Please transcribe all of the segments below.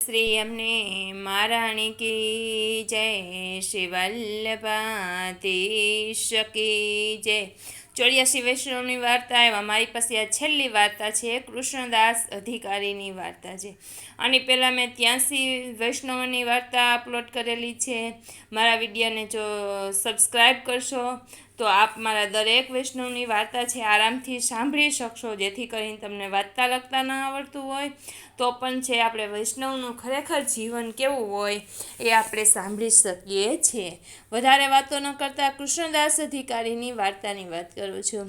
શ્રી અમને મહારાણી કી જય, શ્રી વલ્લભાધીશ કી જય। 84 વૈષ્ણવની વાર્તા એમાં મારી પાસે આ છેલ્લી વાર્તા છે, કૃષ્ણદાસ અધિકારીની વાર્તા છે। આની પહેલાં મેં 83 વૈષ્ણવની વાર્તા અપલોડ કરેલી છે। મારા વિડીયોને જો સબસ્ક્રાઈબ કરશો તો આપ મારા દરેક વૈષ્ણવની વાર્તા છે આરામથી સાંભળી શકશો, જેથી કરીને તમને વાંચતા લખતા ન આવડતું હોય તો પણ છે આપણે વૈષ્ણવનું ખરેખર જીવન કેવું હોય એ આપણે સાંભળી શકીએ છીએ। વધારે વાતો ન કરતાં કૃષ્ણદાસ અધિકારીની વાર્તાની વાત કરું છું।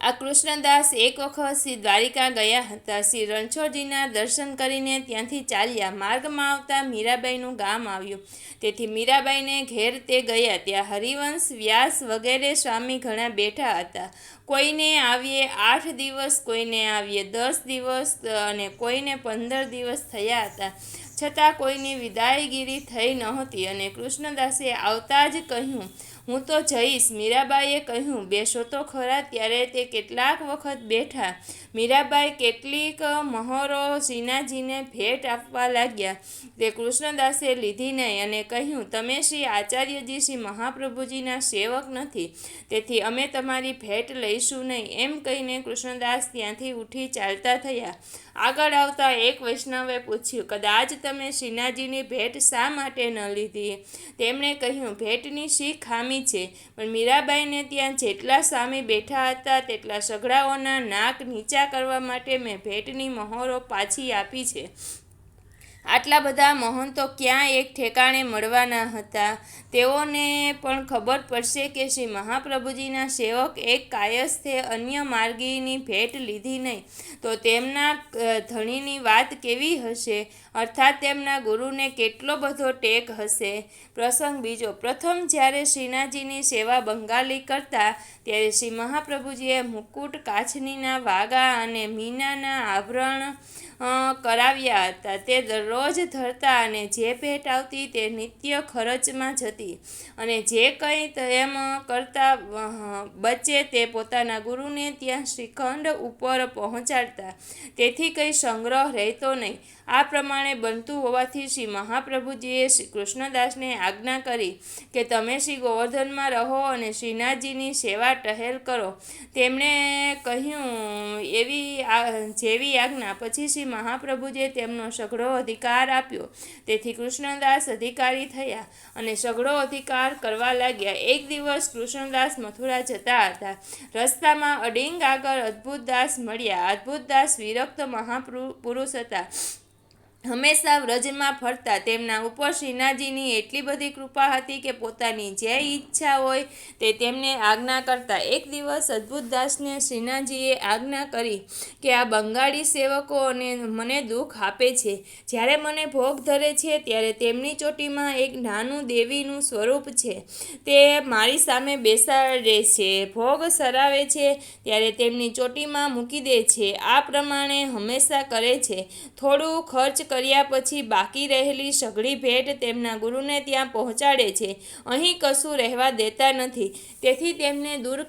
આ કૃષ્ણદાસ એક વખત શ્રી દ્વારિકા ગયા હતા। શ્રી રણછોડજીના દર્શન કરીને ત્યાંથી ચાલ્યા। માર્ગમાં આવતા મીરાબાઈનું ગામ આવ્યું, તેથી મીરાબાઈને ઘેર તે ગયા। ત્યાં હરિવંશ, વ્યાસ વગેરે સ્વામી ઘણા બેઠા હતા। કોઈને આવીએ 8 દિવસ, કોઈને આવીએ 10 દિવસ અને કોઈને 15 દિવસ થયા હતા, છતાં કોઈની વિદાયગીરી થઈ નહોતી અને કૃષ્ણદાસે આવતા જ કહ્યું, હું તો જઈશ। મીરાબાઈએ કહ્યું, બેસો તો ખરા। ત્યારે તે કેટલાક વખત બેઠા। મીરાબાઈ કેટલીક મહોરો શ્રીનાથજીને ભેટ આપવા લાગ્યા। તે કૃષ્ણદાસે લીધી નહીં અને કહ્યું, તમે શ્રી આચાર્યજી શ્રી મહાપ્રભુજીના સેવક નથી, તેથી અમે તમારી ભેટ લઈશું નહીં। એમ કહીને કૃષ્ણદાસ ત્યાંથી ઉઠી ચાલતા થયા। આગળ આવતા એક વૈષ્ણવે પૂછ્યું, કદાચ તમે શ્રીનાથજીની ભેટ શા માટે ન લીધી? તેમણે કહ્યું, ભેટની શી ખામી છે? પણ મીરાબાઈને ત્યાં જેટલા સ્વામી બેઠા હતા તેટલા સઘળાઓના નાક નીચા કરવા માટે મેં ભેટની મહોરો પાછી આપી છે। આટલા બધા મહંતો ક્યાં એક ઠેકાણે મળવાના હતા? તેઓને પણ ખબર પડશે કે શ્રી મહાપ્રભુજીના સેવક એક કાયસ્થે અન્ય માર્ગીની ભેટ લીધી નહીં તો તેમના ધણીની વાત કેવી હશે? અર્થાત તેમના ગુરુને કેટલો બધો ટેક હશે? પ્રસંગ બીજો। પ્રથમ જ્યારે શ્રીનાથજીની સેવા બંગાળી કરતા ત્યારે શ્રી મહાપ્રભુજીએ મુકુટ, કાચનીના વાગા અને મીનાના આભરણ કરાવ્યા હતા। તે દરરોજ ધરતા અને જે ભેટ આવતી તે નિત્ય ખર્ચમાં જતી અને જે કંઈ તેમ કરતા બચે તે પોતાના ગુરુને ત્યાં શ્રીખંડ ઉપર પહોંચાડતા, તેથી કંઈ સંગ્રહ રહેતો નહીં। આ પ્રમાણે બનતું હોવાથી શ્રી મહાપ્રભુજીએ શ્રી કૃષ્ણદાસને આજ્ઞા કરી કે તમે શ્રી ગોવર્ધનમાં રહો અને શ્રીનાથજીની સેવા ટહેલ કરો। તેમણે કહ્યું જેવી આજ્ઞા। પછી શ્રી મહાપ્રભુજીએ તેમનો સઘળો અધિકાર આપ્યો, તેથી કૃષ્ણદાસ અધિકારી થયા અને સઘળો અધિકાર કરવા લાગ્યા। એક દિવસ કૃષ્ણદાસ મથુરા જતા હતા। રસ્તામાં અડિંગ આગળ અદ્ભુતદાસ મળ્યા। અદ્ભુતદાસ વિરક્ત મહાપુરુષ હતા, હંમેશા વ્રજમાં ફરતા। તેમના ઉપર શ્રીનાથજીની એટલી બધી કૃપા હતી કે પોતાની જે ઈચ્છા હોય તે તેમને આજ્ઞા કરતા। એક દિવસ અદ્ભુતદાસને શ્રીનાથજીએ આજ્ઞા કરી કે આ બંગાળી સેવકો મને દુઃખ આપે છે। જ્યારે મને ભોગ ધરે છે ત્યારે તેમની ચોટીમાં એક નાનું દેવીનું સ્વરૂપ છે, તે મારી સામે બેસાડે છે, ભોગ સરાવે છે ત્યારે તેમની ચોટીમાં મૂકી દે છે। આ પ્રમાણે હંમેશા કરે છે। થોડું ખર્ચ કર્યા પછી બાકી રહેલી સઘળી ભેટ તેમના ગુરુને ત્યાં પહોંચાડે છે, અહીં કશું રહેવા દેતા નથી, તેથી તેમને દૂર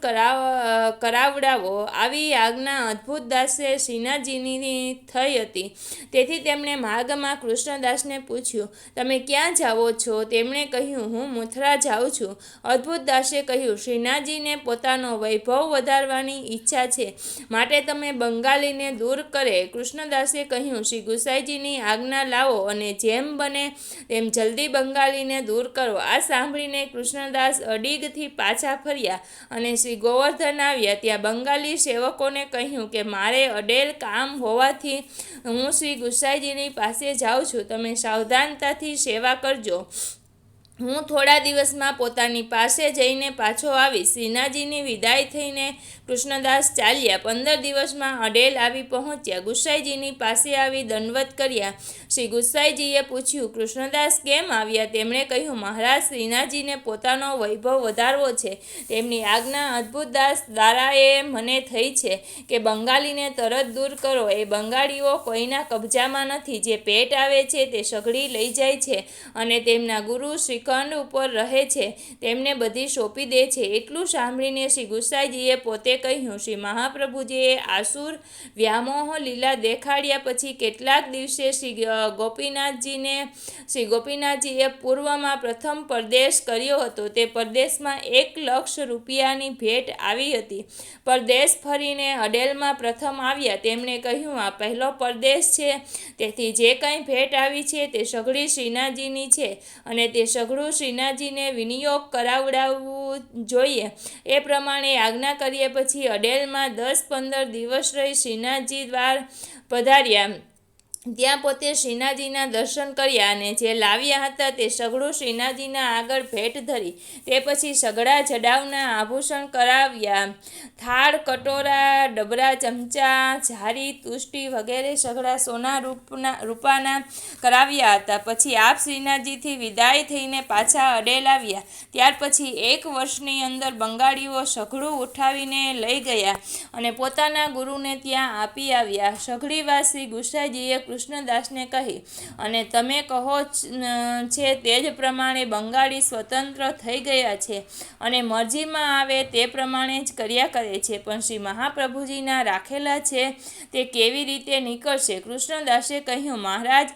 કરાવડાવો। આવી આજ્ઞા અદ્ભુતદાસે શ્રીનાથજીની થઈ હતી। તેથી તેમણે માર્ગમાં કૃષ્ણદાસને પૂછ્યું, તમે ક્યાં જાઓ છો? તેમણે કહ્યું, હું મથુરા જાઉં છું। અદ્ભુતદાસે કહ્યું, શ્રીનાથજીને પોતાનો વૈભવ વધારવાની ઈચ્છા છે, માટે તમે બંગાળીને દૂર કરે। કૃષ્ણદાસે કહ્યું, શ્રી ગુસાઈજીની આજ્ઞા લાવો અને જેમ બને તેમ જલ્દી બંગાળીને દૂર કરો। આ સાંભળીને કૃષ્ણદાસ અડીગથી પાછા ફર્યા અને શ્રી ગોવર્ધન આવ્યા। ત્યાં બંગાળી સેવકોને કહ્યું કે મારે અડેલ કામ હોવાથી હું શ્રી ગુસાઈજીની પાસે જાઉં છું, તમે સાવધાનતાથી સેવા કરજો। હું થોડા દિવસમાં પોતાની પાસે જઈને પાછો આવીશ। શ્રીનાથજીની વિદાય થઈને કૃષ્ણદાસ ચાલ્યા। 15 દિવસમાં અડેલ આવી પહોંચ્યા। ગુસાઈજીની પાસે આવી દંડવત કર્યા। શ્રી ગુસાઈજીએ પૂછ્યું, કૃષ્ણદાસ કેમ આવ્યા? તેમણે કહ્યું, મહારાજ શ્રીનાથજીને પોતાનો વૈભવ વધારવો છે, તેમની આજ્ઞા અદ્ભુતદાસ દ્વારાએ મને થઈ છે કે બંગાળીને તરત દૂર કરો। એ બંગાળીઓ કોઈના કબજામાં નથી, જે ભેટ આવે છે તે સઘળી લઈ જાય છે અને તેમના ગુરુ શ્રીખંડ ખંડ ઉપર રહે છે તેમને બધી સોંપી દે છે. એટલું સાંભળીને શ્રી ગુસાઈજીએ પોતે કહ્યું, શ્રી મહાપ્રભુજીએ આસુર વ્યામોહ લીલા દેખાડ્યા પછી કેટલાક દિવસે શ્રી ગોપીનાથજીએ પૂર્વમાં પ્રથમ પરદેશ કર્યો હતો. તે પરદેશમાં 1,00,000 રૂપિયાની ભેટ આવી હતી. પરદેશ ફરીને અડેલમાં પ્રથમ આવ્યા. તેમણે કહ્યું, આ પહેલો પરદેશ છે, તેથી જે કંઈ ભેટ આવી છે તે સઘળી શ્રીનાથજીની છે અને તે સઘળું શ્રીનાથજીને વિનિયોગ કરાવડાવવું જોઈએ. એ પ્રમાણે આજ્ઞા કર્યા પછી અડેલમાં 10-15 દિવસ રહી શ્રીનાથજી દ્વાર પધાર્યા. ત્યાં પોતે શ્રીનાથજીના દર્શન કર્યા અને જે લાવ્યા હતા તે સઘળું શ્રીનાથજીના આગળ ભેટ ધરી. તે પછી સઘળા જડાવના આભૂષણ કરાવ્યા. થાળ, કટોરા, ડબરા, ચમચા, ઝારી, તુષ્ટિ વગેરે સઘળા સોના રૂપાના કરાવ્યા હતા. પછી આપ શ્રીનાથજીથી વિદાય થઈને પાછા અડેલ આવ્યા. ત્યાર પછી 1 વર્ષની અંદર બંગાળીઓ સઘળું ઉઠાવીને લઈ ગયા અને પોતાના ગુરુને ત્યાં આપી આવ્યા. સઘળી વાત શ્રી ગુસાઈજીએ કૃષ્ણદાસને કહી અને તમે કહો છે તે જ પ્રમાણે બંગાળી સ્વતંત્ર થઈ ગયા છે અને મરજીમાં આવે તે પ્રમાણે જ કર્યા કરે છે, પણ શ્રી મહાપ્રભુજીના રાખેલા છે તે કેવી રીતે નીકળશે? કૃષ્ણદાસે કહ્યું, મહારાજ,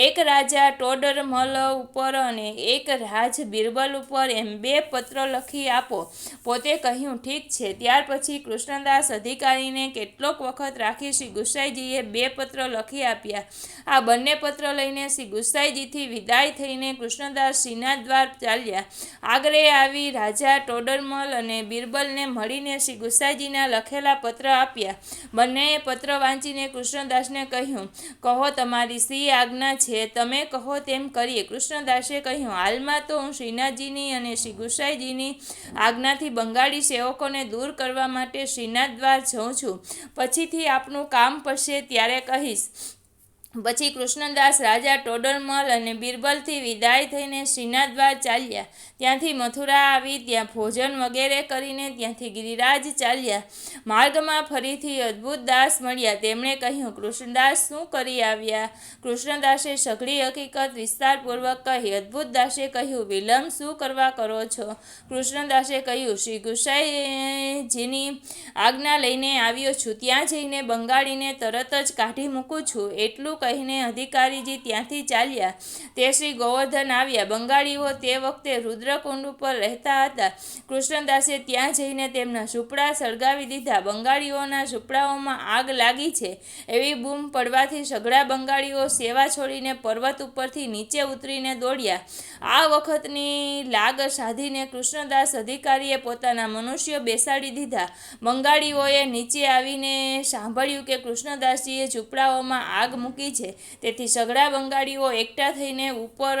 એક રાજા ટોડરમલ ઉપર અને એક રાજ બિરબલ ઉપર એમ 2 પત્ર લખી આપો. પોતે કહ્યું, ઠીક છે. ત્યાર પછી કૃષ્ણદાસ અધિકારીને કેટલોક વખત રાખી શ્રી ગુસાઈજીએ 2 પત્ર લખી આપ્યા. આ બંને પત્ર લઈને શ્રી ગુસાઈજીથી વિદાય થઈને કૃષ્ણદાસ શ્રીનાથ દ્વાર ચાલ્યા. આગરે આવી રાજા ટોડરમલ અને બિરબલને મળીને શ્રી ગુસાઈજીના લખેલા પત્ર આપ્યા. બંનેએ પત્ર વાંચીને કૃષ્ણદાસને કહ્યું, કહો, તમારી શી આજ્ઞા છે, તમે કહો તેમ કરીએ. કૃષ્ણદાસે કહ્યું, હાલમાં તો હું શ્રીનાથજીની અને શ્રી ગુસાઈજીની આજ્ઞાથી બંગાળી સેવકોને દૂર કરવા માટે શ્રીનાથ દ્વાર જઉં છું. પછીથી આપનું કામ પડશે ત્યારે કહીશ. પછી કૃષ્ણદાસ રાજા ટોડરમલ અને બિરબલથી વિદાય થઈને શ્રીનાથ દ્વાર ચાલ્યા. ત્યાંથી મથુરા આવી ત્યાં ભોજન વગેરે કરીને ત્યાંથી ગિરિરાજ ચાલ્યા. માર્ગમાં ફરીથી અદ્ભુત દાસ મળ્યા. તેમણે કહ્યું, કૃષ્ણદાસ શું કરી આવ્યા? કૃષ્ણદાસે સઘળી હકીકત વિસ્તારપૂર્વક કહી. અદ્ભુત દાસે કહ્યું, વિલંબ શું કરવા કરો છો? કૃષ્ણદાસે કહ્યું, શ્રી ગુસાઈજીની આજ્ઞા લઈને આવ્યો છું. ત્યાં જઈને બંગાળીને તરત જ કાઢી મૂકું છું. એટલું કહીને અધિકારીજી ત્યાંથી ચાલ્યા. તે શ્રી ગોવર્ધન આવ્યા. બંગાળીઓ તે વખતે રુદ્રકુંડ ઉપર રહેતા હતા. કૃષ્ણદાસે ત્યાં જઈને તેમના ઝૂંપડા સળગાવી દીધા. બંગાળીઓના ઝૂંપડાઓમાં આગ લાગી છે એવી બૂમ પડવાથી સઘળા બંગાળીઓ સેવા છોડીને પર્વત ઉપરથી નીચે ઉતરીને દોડ્યા. આ વખતની લાગ સાધીને કૃષ્ણદાસ અધિકારીએ પોતાના મનુષ્યો બેસાડી દીધા. બંગાળીઓએ નીચે આવીને સાંભળ્યું કે કૃષ્ણદાસજીએ ઝૂંપડાઓમાં આગ મૂકી છે. તેથી સઘળા બંગાળીઓ એકઠા થઈને ઉપર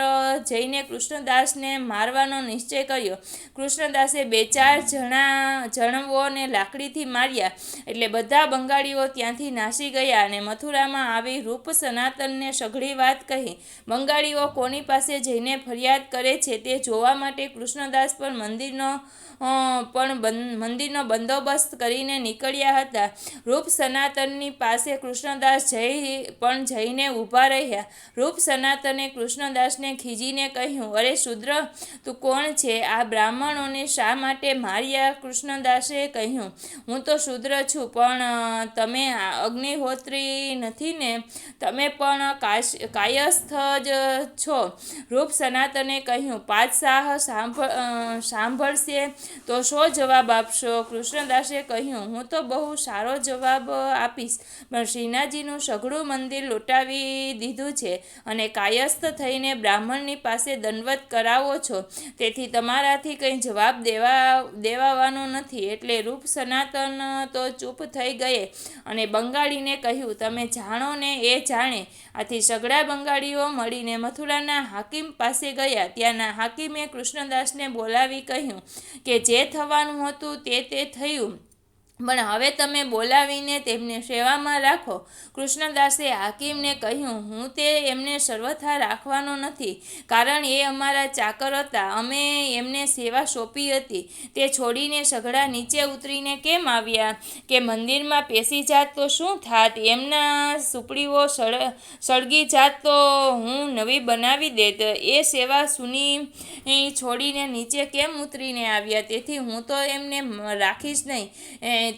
જઈને કૃષ્ણદાસને મારવાનો નિશ્ચય કર્યો. કૃષ્ણદાસે 2-4 જણવોને લાકડીથી માર્યા. એટલે બધા બંગાળીઓ ત્યાંથી નાસી ગયા અને મથુરામાં આવી રૂપ સનાતનને સઘળી વાત કહી. બંગાળીઓ કોની પાસે જઈને ફરિયાદ કરે છે તે જોવા માટે કૃષ્ણદાસ મંદિરનો બંદોબસ્ત કરીને નીકળ્યા હતા. રૂપ સનાતનની પાસે કૃષ્ણદાસ જઈને ઊભા રહ્યા. રૂપ સનાતને કૃષ્ણદાસને ખીજીને કહ્યું, અરે શૂદ્ર, તું કોણ છે? આ બ્રાહ્મણોને શા માટે માર્યા? કૃષ્ણદાસે કહ્યું, હું તો શૂદ્ર છું, પણ તમે અગ્નિહોત્રી નથી ને? તમે પણ કાયસ્થ જ છો. રૂપ સનાતને કહ્યું, પાતશાહ સાંભળશે તો શો જવાબ આપશો? કૃષ્ણદાસે કહ્યું, હું તો બહુ સારો જવાબ આપીશ, પણ શ્રીનાથજીનું સઘળું મંદિર લૂંટાવી દીધું છે અને કાયસ્થ થઈને બ્રાહ્મણની પાસે દંડવત કરાવો છો, તેથી તમારાથી કંઈ જવાબ દેવાવાનો નથી. એટલે રૂપ સનાતન તો ચૂપ થઈ ગયે અને બંગાળીને કહ્યું, તમે જાણો ને એ જાણે. આથી સઘળા બંગાળીઓ મળીને મથુરાના હાકીમ પાસે ગયા. ત્યાંના હાકીમે કૃષ્ણદાસને બોલાવી કહ્યું કે જે થવાનું હતું તે થયું. પણ હવે તમે બોલાવીને તેમને સેવામાં રાખો. કૃષ્ણદાસે હાકીમને કહ્યું, હું તે એમને સર્વથા રાખવાનો નથી, કારણ એ અમારા ચાકર હતા. અમે એમને સેવા સોંપી હતી. તે છોડીને સઘળા નીચે ઉતરીને કેમ આવ્યા? કે મંદિરમાં પેસી જાત તો શું થાત? એમના સુપડીઓ સળગી જાત તો હું નવી બનાવી દેત. એ સેવા સૂની છોડીને નીચે કેમ ઉતરીને આવ્યા? તેથી હું તો એમને રાખીશ નહીં.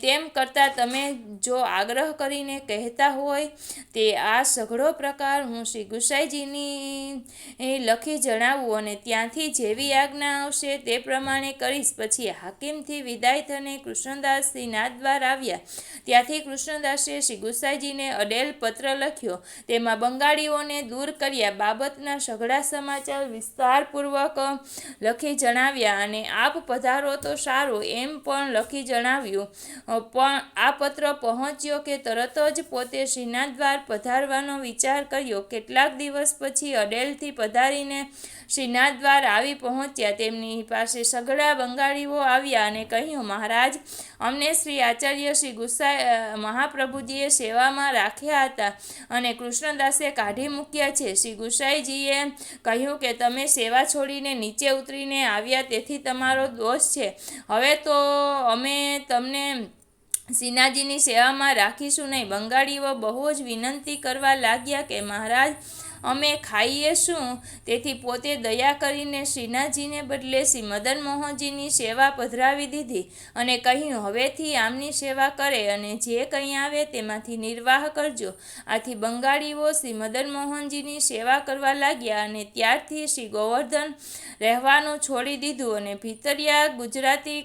તેમ કરતાં તમે જો આગ્રહ કરીને કહેતા હોય તે આ સઘળો પ્રકાર હું શ્રી ગુસાઈજીની લખી જણાવું અને ત્યાંથી જેવી આજ્ઞા આવશે તે પ્રમાણે કરીશ. પછી હાકીમથી વિદાય થઈને કૃષ્ણદાસ શ્રીનાથ દ્વાર આવ્યા. ત્યાંથી કૃષ્ણદાસે શ્રી ગુસાઈજીને અડેલ પત્ર લખ્યો. તેમાં બંગાળીઓને દૂર કર્યા બાબતના સઘળા સમાચાર વિસ્તારપૂર્વક લખી જણાવ્યા અને આપ પધારો તો સારું એમ પણ લખી જણાવ્યું. પણ આ પત્ર પહોંચ્યો કે તરત જ પોતે શ્રીનાથ દ્વાર પધારવાનો વિચાર કર્યો. કેટલાક દિવસ પછી અડેલથી પધારીને શ્રીનાથ દ્વાર આવી પહોંચ્યા. તેમની પાસે સઘળા બંગાળીઓ આવ્યા અને કહ્યું, મહારાજ, અમને શ્રી આચાર્ય શ્રી મહાપ્રભુજીએ સેવામાં રાખ્યા હતા અને કૃષ્ણદાસે કાઢી મૂક્યા છે. શ્રી ગુસાઈજીએ કહ્યું કે તમે સેવા છોડીને નીચે ઉતરીને આવ્યા તેથી તમારો દોષ છે. હવે તો અમે તમને શ્રીનાથજીની સેવામાં રાખીશું નહીં. બંગાળીઓ બહુ જ વિનંતી કરવા લાગ્યા કે મહારાજ, અમે ખાઈએ શું? તેથી પોતે દયા કરીને શ્રીનાથજીને બદલે શ્રી મદન મોહનજીની સેવા પધરાવી દીધી અને કહ્યું, હવેથી આમની સેવા કરે અને જે કંઈ આવે તેમાંથી નિર્વાહ કરજો. આથી બંગાળીઓ શ્રી મદન મોહનજીની સેવા કરવા લાગ્યા અને ત્યારથી શ્રી ગોવર્ધન રહેવાનું છોડી દીધું અને ભીતરિયા ગુજરાતી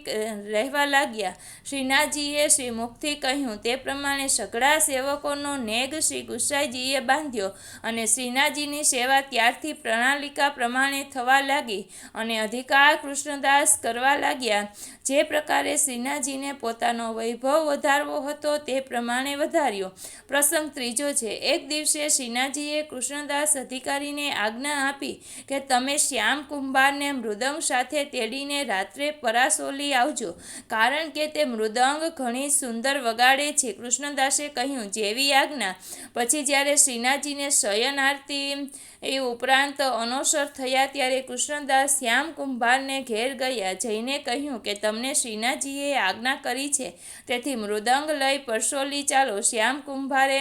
રહેવા લાગ્યા. શ્રીનાથજીએ શ્રી મુખથી કહ્યું તે પ્રમાણે સઘળા સેવકોનો નેગ શ્રી ગુસાઈજીએ બાંધ્યો અને શ્રીનાથજીની સેવા ત્યારથી પ્રણાલિકા પ્રમાણે થવા લાગી અને અધિકાર કૃષ્ણદાસ કરવા લાગ્યા. જે પ્રકારે શ્રીનાથજીને પોતાનો વૈભવ વધારવો હતો તે પ્રમાણે વધાર્યો. પ્રસંગ ત્રીજો છે. એક દિવસે શ્રીનાથજીએ કૃષ્ણદાસ અધિકારીને આજ્ઞા આપી કે તમે શ્યામ કુંભારને મૃદંગ સાથે તેડીને રાત્રે પરાસોલી આવજો, કારણ કે તે મૃદંગ ઘણી સુંદર વગાડે છે. કૃષ્ણદાસે કહ્યું, જેવી આજ્ઞા. પછી જ્યારે શ્રીનાથજીને શયન આરતી એ ઉપરાંત અનોસર થયા ત્યારે કૃષ્ણદાસ શ્યામ કુંભારને ઘેર ગયા. જઈને કહ્યું કે તમને શ્રીનાથજીએ આજ્ઞા કરી છે તેથી મૃદંગ લઈ પરસોલી ચાલો. શ્યામ કુંભારે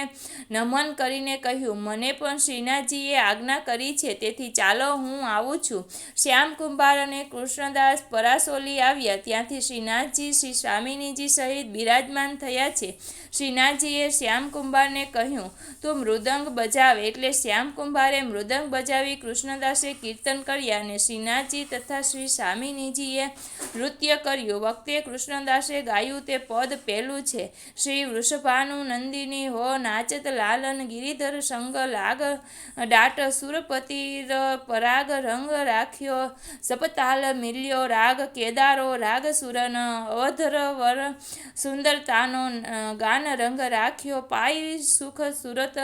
નમન કરીને કહ્યું, મને પણ શ્રીનાથજીએ આજ્ઞા કરી છે તેથી ચાલો, હું આવું છું. શ્યામ કુંભાર અને કૃષ્ણદાસ પરાસોલી આવ્યા. ત્યાંથી શ્રીનાથજી શ્રી સ્વામિનીજી સહિત બિરાજમાન થયા છે. શ્રીનાથજીએ શ્યામ કુંભારને કહ્યું, તું મૃદંગ બજાવ. એટલે શ્યામ કુંભારે મૃદંગ બજાવી કૃષ્ણદાસે કીર્તન કર્યા અને શ્રીનાથજી તથા શ્રી સ્વામિનીજીએ નૃત્ય કર્યું. વખતે કૃષ્ણદાસે ગાયું તે પદ પહેલું છે. શ્રી વૃષભાનુ નંદિની હો નાચત લાલન ગિરિધર સંગ લાગ ડાટ સુરપતિર પરાગ રંગ રાખ્યો સપતાલ મિલ્યો રાગ કેદારો રાગ સુરન અવધર વર સુંદરતાનો ગાન રંગ રાખ્યો પાય સુખ સુરત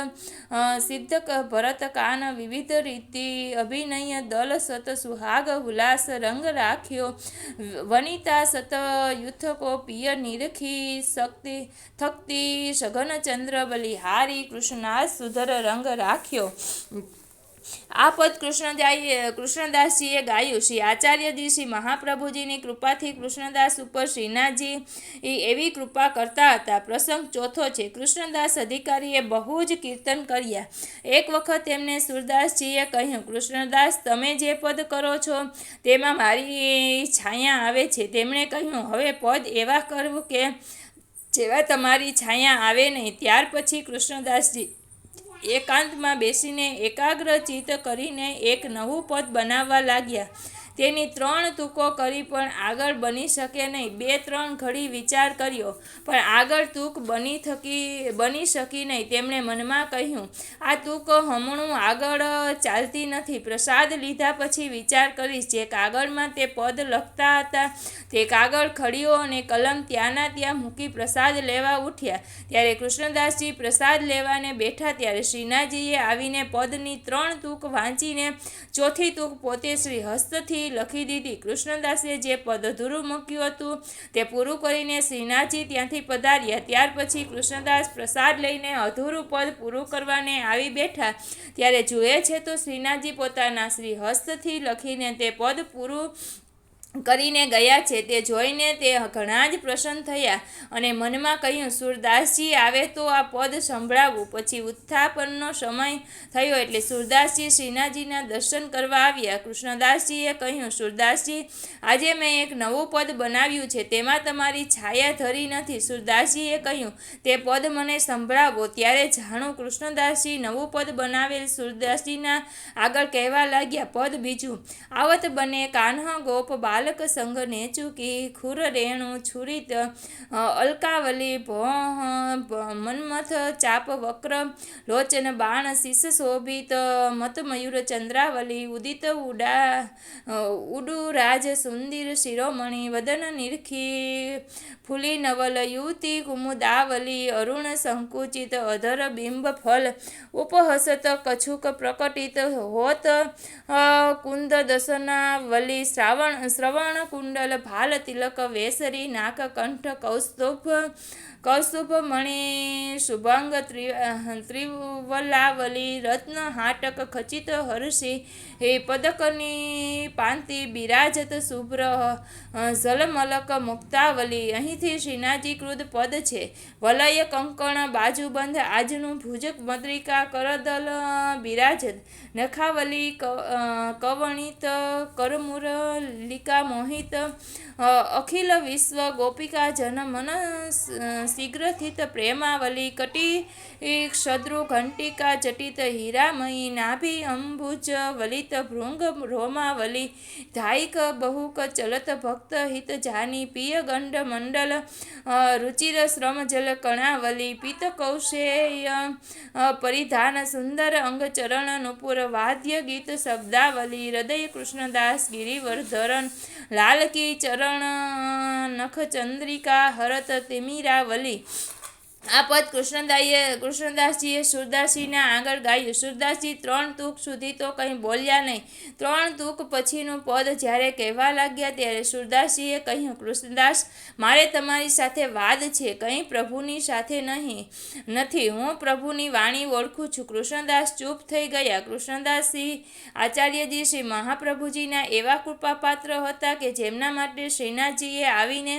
સિદ્ધ ભરત કાન વિવિધ રીતિ અભિનય દલ સત સુહાગ ઉલ્લાસ રંગ રાખ્યો વનિતા સત યુથકો પિય નિરખી શક્તિ થકતી સઘન ચંદ્ર બલિહારી કૃષ્ણાસ સુધર રંગ રાખ્યો. આ પદ કૃષ્ણદાસજીએ ગાયું. શ્રી આચાર્યજી શ્રી મહાપ્રભુજીની કૃપાથી કૃષ્ણદાસ ઉપર શ્રીનાથજી એવી કૃપા કરતા હતા. પ્રસંગ ચોથો છે. કૃષ્ણદાસ અધિકારીએ બહુ જ કીર્તન કર્યા. એક વખત એમને સુરદાસજીએ કહ્યું, કૃષ્ણદાસ, તમે જે પદ કરો છો તેમાં મારી છાયા આવે છે. તેમણે કહ્યું, હવે પદ એવા કરવું કે જેવા તમારી છાયા આવે નહીં. ત્યાર પછી કૃષ્ણદાસજી એકાંતમાં બેસીને એકાગ્રચિત્ત કરીને એક નવું પદ બનાવવા લાગ્યા. તેની 3 તૂકો કરી પણ આગળ બની શકે નહીં. 2-3 ઘડી વિચાર કર્યો પણ આગળ તૂક બની શકી નહીં. તેમણે મનમાં કહ્યું, આ તૂક હમણું આગળ ચાલતી નથી. પ્રસાદ લીધા પછી વિચાર કરીશ. જે કાગળમાં તે પદ લખતા હતા તે કાગળ ખડીયો અને કલમ ત્યાંના ત્યાં મૂકી પ્રસાદ લેવા ઉઠ્યા. ત્યારે કૃષ્ણદાસજી પ્રસાદ લેવાને બેઠા ત્યારે શ્રીનાથજીએ આવીને પદની 3 તૂક વાંચીને ચોથી તૂક પોતે શ્રી હસ્તથી લખી દીધી. કૃષ્ણદાસે જે પદ અધૂરું મૂક્યું હતું તે પૂરું કરીને શ્રીનાથજી ત્યાંથી પધાર્યા. ત્યાર પછી કૃષ્ણદાસ પ્રસાદ લઈને અધૂરું પદ પૂરું કરવાને આવી બેઠા ત્યારે જુએ છે તો શ્રીનાથજી પોતાના શ્રી હસ્તથી લખીને તે પદ પૂરું કરીને ગયા છે. તે જોઈને તે ઘણા જ પ્રસન્ન થયા અને મનમાં કહ્યું, સુરદાસજી આવે તો આ પદ સંભળાવું. પછી ઉત્થાપનનો સમય થયો એટલે સુરદાસજી શ્રીનાથજીના દર્શન કરવા આવ્યા. કૃષ્ણદાસજીએ કહ્યું, સુરદાસજી, આજે મેં એક નવું પદ બનાવ્યું છે, તેમાં તમારી છાયા ધરી નથી. સુરદાસજીએ કહ્યું, તે પદ મને સંભળાવો. ત્યારે જાણું કૃષ્ણદાસજી નવું પદ બનાવેલ સુરદાસજીના આગળ કહેવા લાગ્યા. પદ બીજું. આવત બને કાન્હ ગોપ બાલક સંગને ચૂકી ખુર રેણુ છુરિત અલકાવલી ભોહ મન્મથ ચાપ વક્ર લોચન બાણ શિષ શોભિત મત મયુર ચંદ્રાવલી ઉદિત ઉડુ રાજ સુંદર શિરોમણી વદન નિરખી ફૂલી નવલ યુવતી કુમુદાવલી અરુણ સંકુચિત અધર બિંબ ફલ ઉપહસત કછુક પ્રકટિત હોત કુંદ દસનાવલી શ્રવણ કુંડલ ભાલ તિલક વેસરી નાક કંઠ કૌસ્તુભ મણિ શુભંગ ત્રિવલાવલી રત્ન હાટક ખચિત હર્ષિ પદકની પાંતિ બિરાજત શુભ્ર ઝલમલક મુક્તાવલી. અહીંથી શ્રીનાથજી કૃત પદ છે. વલય કંકણ બાજુબંધ આજનું ભુજ મદ્રિકા કરદલ બિરાજત નખાવલી કવણિત કરમુરલિકા મોહિત અખિલ વિશ્વ ગોપિકા જન મન શીઘ્રથિત પ્રેમાવલી કટી ક્ષદ્રુ ઘંટિકા જટિત હીરામયી નાભિ અંબુજ વલિત ભૃંગ રોમાવલી ધાયક બહુક ચલત ભક્ત હિત જાની પિય ગંડ મંડલ રુચિર શ્રમ જલ કણાવલી પિત કૌશેય પરિધાન સુંદર અંગ ચરણ નુપુર વાદ્ય ગીત શબ્દાવલી હૃદય કૃષ્ણદાસ ગિરિવર્ધરન લાલ કી ચરણ નખ ચંદ્રિકા હરત તિમિરાવલી. આ પદ કૃષ્ણદાસજીએ સુરદાસજીના આગળ ગાયું. સુરદાસજી 3 તુક સુધી તો કંઈ બોલ્યા નહીં. 3 તુક પછીનું પદ જ્યારે કહેવા લાગ્યા ત્યારે સુરદાસજીએ કહ્યું, કૃષ્ણદાસ, મારે તમારી સાથે વાદ છે, કંઈ પ્રભુની સાથે નથી. હું પ્રભુની વાણી ઓળખું છું. કૃષ્ણદાસ ચૂપ થઈ ગયા. કૃષ્ણદાસજી આચાર્યજી શ્રી મહાપ્રભુજીના એવા કૃપાપાત્ર હતા કે જેમના માટે શ્રીનાથજીએ આવીને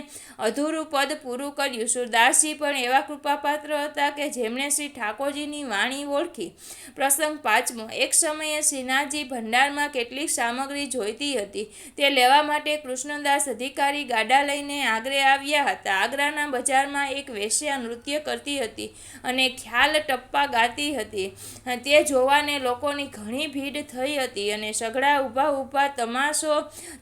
અધૂરું પદ પૂરું કર્યું. સુરદાસજી પણ એવા કૃપાપાત્ર હતા કે જેમણે શ્રી ઠાકોરજીની વાણી ઓળખી. પ્રસંગ 5. એક સમયે શ્રીનાથજી ભંડારમાં કેટલીક સામગ્રી જોઈતી હતી. તે લેવા માટે કૃષ્ણદાસ અધિકારી ગાડા લઈને આગ્રે આવ્યા હતા. આગ્રાના બજારમાં એક વેશ્યા નૃત્ય કરતી હતી અને ખ્યાલ ટપ્પા ગાતી હતી. તે જોવાને લોકોની ઘણી ભીડ થઈ હતી અને સઘળા ઊભા તમાશો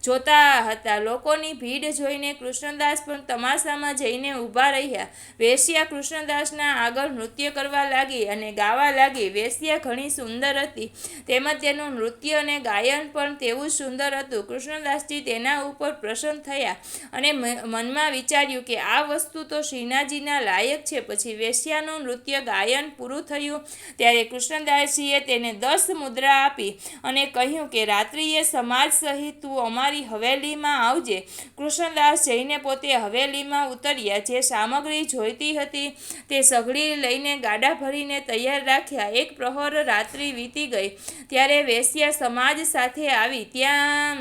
જોતા હતા. લોકોની ભીડ જોઈને કૃષ્ણદાસ પણ તમાશામાં જઈને ઊભા રહ્યા. વેશ્યા કૃષ્ણદાસના આગળ નૃત્ય કરવા લાગી અને ગાવા લાગી. વેશ્યા ઘણી સુંદર હતી, તેમજ તેનું નૃત્ય અને ગાયન પણ તેવું સુંદર હતું. કૃષ્ણદાસજી તેના ઉપર પ્રસન્ન થયા અને મનમાં વિચાર્યું કે આ વસ્તુ તો શ્રીનાથજીના લાયક છે. પછી વેશ્યાનું નૃત્ય ગાયન પૂરું થયું ત્યારે કૃષ્ણદાસજીએ તેને 10 મુદ્રા આપી અને કહ્યું કે રાત્રિએ સમાજ સહિત તું અમારી હવેલીમાં આવજે. કૃષ્ણદાસ જઈને પોતે હવેલીમાં ઉતર્યા. જે સામગ્રી જોઈતી હતી તે સઘળી લઈને ગાડા ભરીને તૈયાર રાખ્યા. એક પ્રહર રાત્રિ વીતી ગઈ ત્યારે વેશ્યા સમાજ સાથે આવી. ત્યાં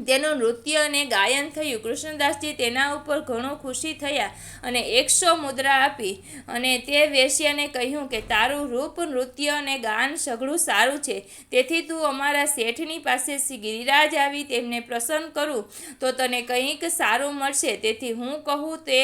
તેનું નૃત્ય અને ગાયન થયું. કૃષ્ણદાસજી તેના ઉપર ઘણો ખુશી થયા અને 100 મુદ્રા આપી અને તે વેશ્યાને કહ્યું કે તારું રૂપ, નૃત્ય અને ગાન સઘળું સારું છે, તેથી તું અમારા શેઠની પાસે શ્રી ગિરિરાજ આવી તેમને પ્રસન્ન કરું તો તને કંઈક સારું મળશે. તેથી હું કહું તે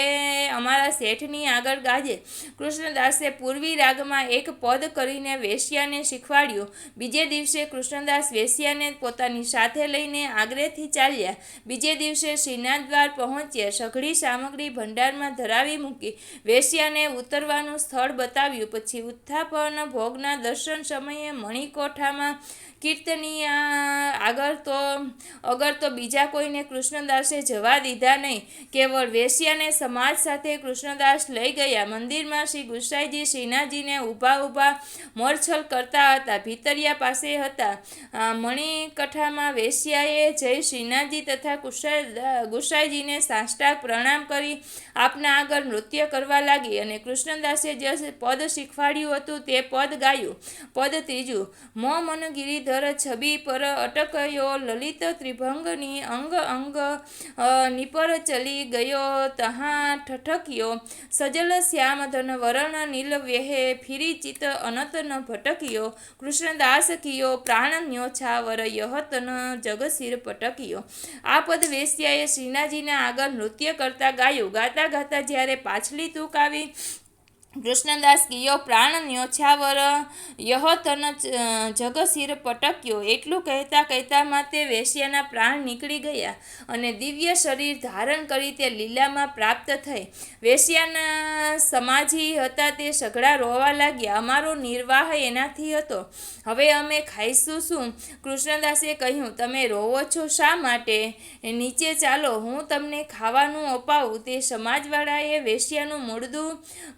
અમારા શેઠની આગળ ગાજે. કૃષ્ણદાસે પૂર્વી રાગમાં એક પદ કરીને વેશ્યાને શીખવાડ્યું. બીજે દિવસે કૃષ્ણદાસ વેશ્યાને પોતાની સાથે લઈને આગ્રેથી ચાલ્યા. બીજે દિવસે શ્રીનાથ દ્વાર પહોંચ્યા. સઘળી સામગ્રી ભંડારમાં ધરાવી મૂકી. વેશ્યાને ઉતરવાનું સ્થળ બતાવ્યું. પછી ઉત્થાપન ભોગના દર્શન સમયે મણિકોઠામાં કીર્તનિયા અગર તો બીજા કોઈને કૃષ્ણદાસે જવા દીધા નહીં. કેવળ વેશ્યાને સમાજ સાથે કૃષ્ણદાસ લઈ ગયા. મંદિરમાં શ્રી ગુસાઈજી શ્રીનાથજીને ઊભા મોરછલ કરતા હતા. ભીતરિયા પાસે હતા. મણિકઠામાં વેશ્યાએ જય શ્રીનાથજી તથા ગુસાઈજીને સાષ્ટાંગ પ્રણામ કરી આપના આગળ નૃત્ય કરવા લાગી અને કૃષ્ણદાસે જે પદ શીખવાડ્યું હતું તે પદ ગાયું. પદ ત્રીજું. મો મન ગિરિધર છબી પર અટકયો લલિત ત્રિભંગની અંગ અંગ નિપર ચલી ગયો તહાં ઠઠક્યો સજલ શ્યામ ધન વરણ નીલ વ્યહે ફિરી ચિત અનત ન ભટક્યો કૃષ્ણદાસ કિયો પ્રાણ ન્યોછાવર યહતન જગશિર પટક્યો. આ પદ વેશ્યાએ શ્રીનાથજીના આગળ નૃત્ય કરતા ગાયું. ગાતા ગાતા જ્યારે પાછલી તૂક આવી કૃષ્ણદાસ કિયો પ્રાણ ન્યોછાવર યહતન જગશિર પટક્યો. એટલું કહેતા કહેતામાં તે વેશ્યાના પ્રાણ નીકળી ગયા અને દિવ્ય શરીર ધારણ કરી તે લીલામાં પ્રાપ્ત થઈ. વેશ્યાના સમાજી હતા તે સઘળા રોવા લાગ્યા. અમારો નિર્વાહ એનાથી હતો, હવે અમે ખાઈશું શું? કૃષ્ણદાસે કહ્યું, તમે રોવો છો શા માટે? નીચે ચાલો, હું તમને ખાવાનું અપાવું. તે સમાજવાળાએ વેશ્યાનું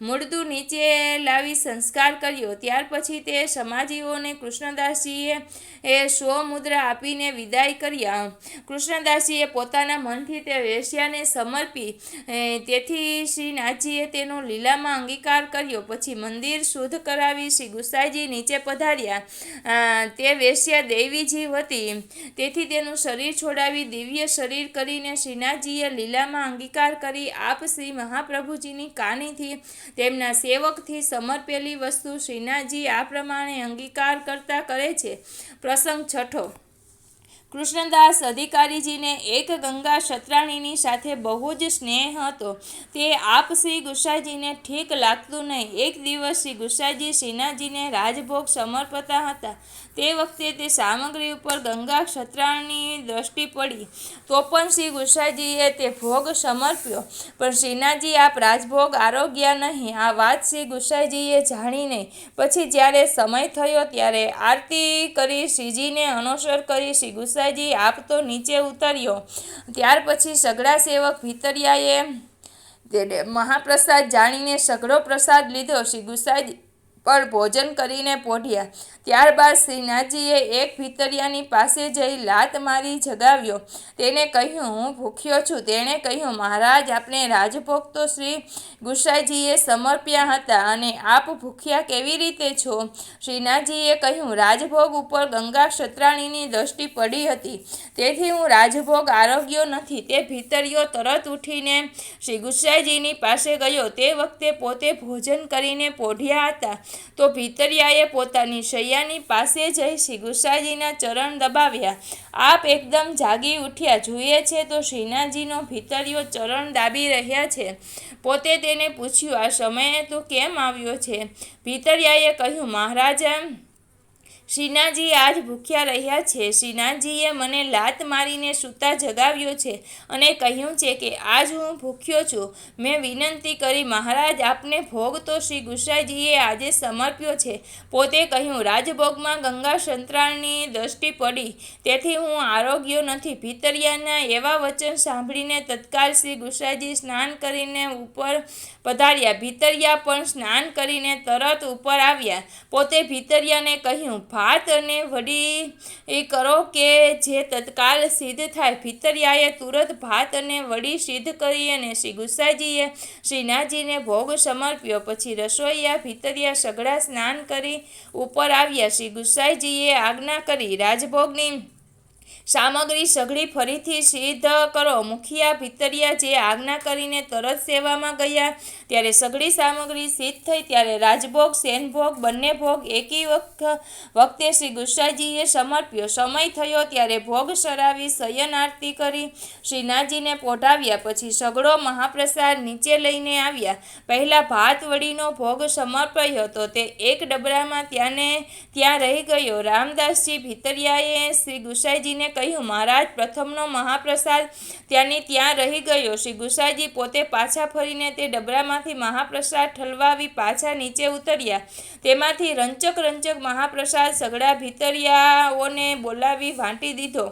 મૂળદું નીચે લાવી સંસ્કાર કર્યો. ત્યાર પછી તે સમાજીઓને કૃષ્ણદાસજીએ 100 મુદ્રા આપીને વિદાય કર્યા. કૃષ્ણદાસજીએ પોતાના મનથી તે વેશ્યાને સમર્પી. તેથી શ્રીનાથજીએ તેનો લીલામાં અંગીકાર કર્યો. પછી મંદિર શુદ્ધ કરાવી શ્રી ગુસાઈજી નીચે પધાર્યા. તે વેશ્યા દૈવી જીવ હતી, તેથી તેનું શરીર છોડાવી દિવ્ય શરીર કરીને શ્રીનાથજીએ લીલામાં અંગીકાર કરી આપ શ્રી મહાપ્રભુજીની કાનીથી તેમના સેવકથી સમર્પેલી વસ્તુ શ્રીનાથજી આ પ્રમાણે અંગીકાર કરતા કરે છે. પ્રસંગ છઠ્ઠો. કૃષ્ણદાસ અધિકારીજીને એક ગંગા ક્ષત્રાણીની સાથે બહુ જ સ્નેહ હતો. તે આપ શ્રી ગુસાઈજીને ઠીક લાગતું નહીં. એક દિવસ શ્રી ગુસાઈજી શ્રીનાથજીને રાજભોગ સમર્પતા હતા. તે વખતે તે સામગ્રી ઉપર ગંગા ક્ષત્રાણીની દ્રષ્ટિ પડી, તો પણ શ્રી ગુસાઈજીએ તે ભોગ સમર્પ્યો. પણ શ્રીનાથજી આપ રાજભોગ આરોગ્યા નહીં. આ વાત શ્રી ગુસાઈજીએ જાણી નહીં. પછી જ્યારે સમય થયો ત્યારે આરતી કરી શ્રીજીને અનુસર કરી શ્રી ગુસાઈજી આપ તો નીચે ઉતર્યો. ત્યાર પછી સઘળા સેવક ભીતરિયાએ મહાપ્રસાદ જાણીને સઘળો પ્રસાદ લીધો. શ્રી ગુસાઈજી પર ભોજન કરીને પોઢ્યા. ત્યારબાદ શ્રીનાથજીએ એક ભીતરિયાની પાસે જઈ લાત મારી જગાવ્યો. તેને કહ્યું, હું ભૂખ્યો છું. તેણે કહ્યું, મહારાજ, આપને રાજભોગ તો શ્રી ગુસાઈજીએ સમર્પ્યા હતા અને આપ ભૂખ્યા કેવી રીતે છો? શ્રીનાથજીએ કહ્યું, રાજભોગ ઉપર ગંગા ક્ષત્રાણીની દ્રષ્ટિ પડી હતી, તેથી હું રાજભોગ આરોગ્યો નથી. તે ભીતરિયો તરત ઉઠીને શ્રી ગુસાઈજીની પાસે ગયો. તે વખતે પોતે ભોજન કરીને પોઢ્યા હતા. તો ભીતરિયાએ પોતાની શૈયાની પાસે જઈ શ્રી ગુસાઈજીના ચરણ દબાવ્યા. આપ એકદમ જાગી ઉઠ્યા. જુએ છે તો શ્રીનાથજીનો ભીતરિયો ચરણ દાબી રહ્યા છે. પોતે તેને પૂછ્યું, આ સમયે તું કેમ આવ્યો છે? ભીતરિયાએ કહ્યું, મહારાજ, શ્રીનાથજી આજ ભૂખ્યા રહ્યા છે. શ્રીનાથજીએ મને લાત મારીને સૂતા જગાવ્યો છે અને કહ્યું છે કે આજ હું ભૂખ્યો છું. મેં વિનંતી કરી, મહારાજ, આપને ભોગ તો શ્રી ગુસાઈજીએ આજે સમર્પ્યો છે. પોતે કહ્યું, રાજભોગમાં ગંગા ક્ષત્રાણીની દ્રષ્ટિ પડી, તેથી હું આરોગ્યો નથી. ભીતરિયાના એવા વચન સાંભળીને તત્કાલ શ્રી ગુસાઈજી સ્નાન કરીને ઉપર પધાર્યા. ભીતરિયા પણ સ્નાન કરીને તરત ઉપર આવ્યા. પોતે ભીતરિયાને કહ્યું, ભાત અને વડી કરો કે જે તત્કાલ સિદ્ધ થાય. ભીતરિયાએ તુરત ભાત અને વડી સિદ્ધ કરી અને શ્રી ગુસાઈજીએ શ્રીનાથજીને ભોગ સમર્પ્યો. પછી રસોઈયા ભીતરિયા સઘળા સ્નાન કરી ઉપર આવ્યા. શ્રી ગુસાઈજીએ આજ્ઞા કરી, રાજભોગની સામગ્રી સઘળી ફરીથી સિદ્ધ કરો. મુખિયા ભીતરિયા જે આજ્ઞા કરીને તરત સેવામાં ગયા. ત્યારે સઘળી સામગ્રી સિદ્ધ થઈ. ત્યારે રાજભોગ, સેનભોગ બંને ભોગ એકી વખતે શ્રી ગુસાઈજીએ સમર્પ્યો. સમય થયો ત્યારે ભોગ સરાવી શયન આરતી કરી શ્રીનાથજીને પોઢાવ્યા. પછી સઘળો મહાપ્રસાદ નીચે લઈને આવ્યા. પહેલા ભાત વડીનો ભોગ સમર્પ્યો હતો, તે એક ડબરામાં ત્યાં રહી ગયો. રામદાસજી ભીતરિયાએ શ્રી ગુસાઈજીને કહ્યું, મહારાજ, પ્રથમનો મહાપ્રસાદ ત્યાં રહી ગયો. શ્રી ગુસાઈજી પોતે પાછા ફરીને તે ડબરામાંથી મહાપ્રસાદ ઠલવાવી પાછા નીચે ઉતર્યા. તેમાંથી રંચક મહાપ્રસાદ સઘળા ભીતરિયાઓને બોલાવી વાંટી દીધો.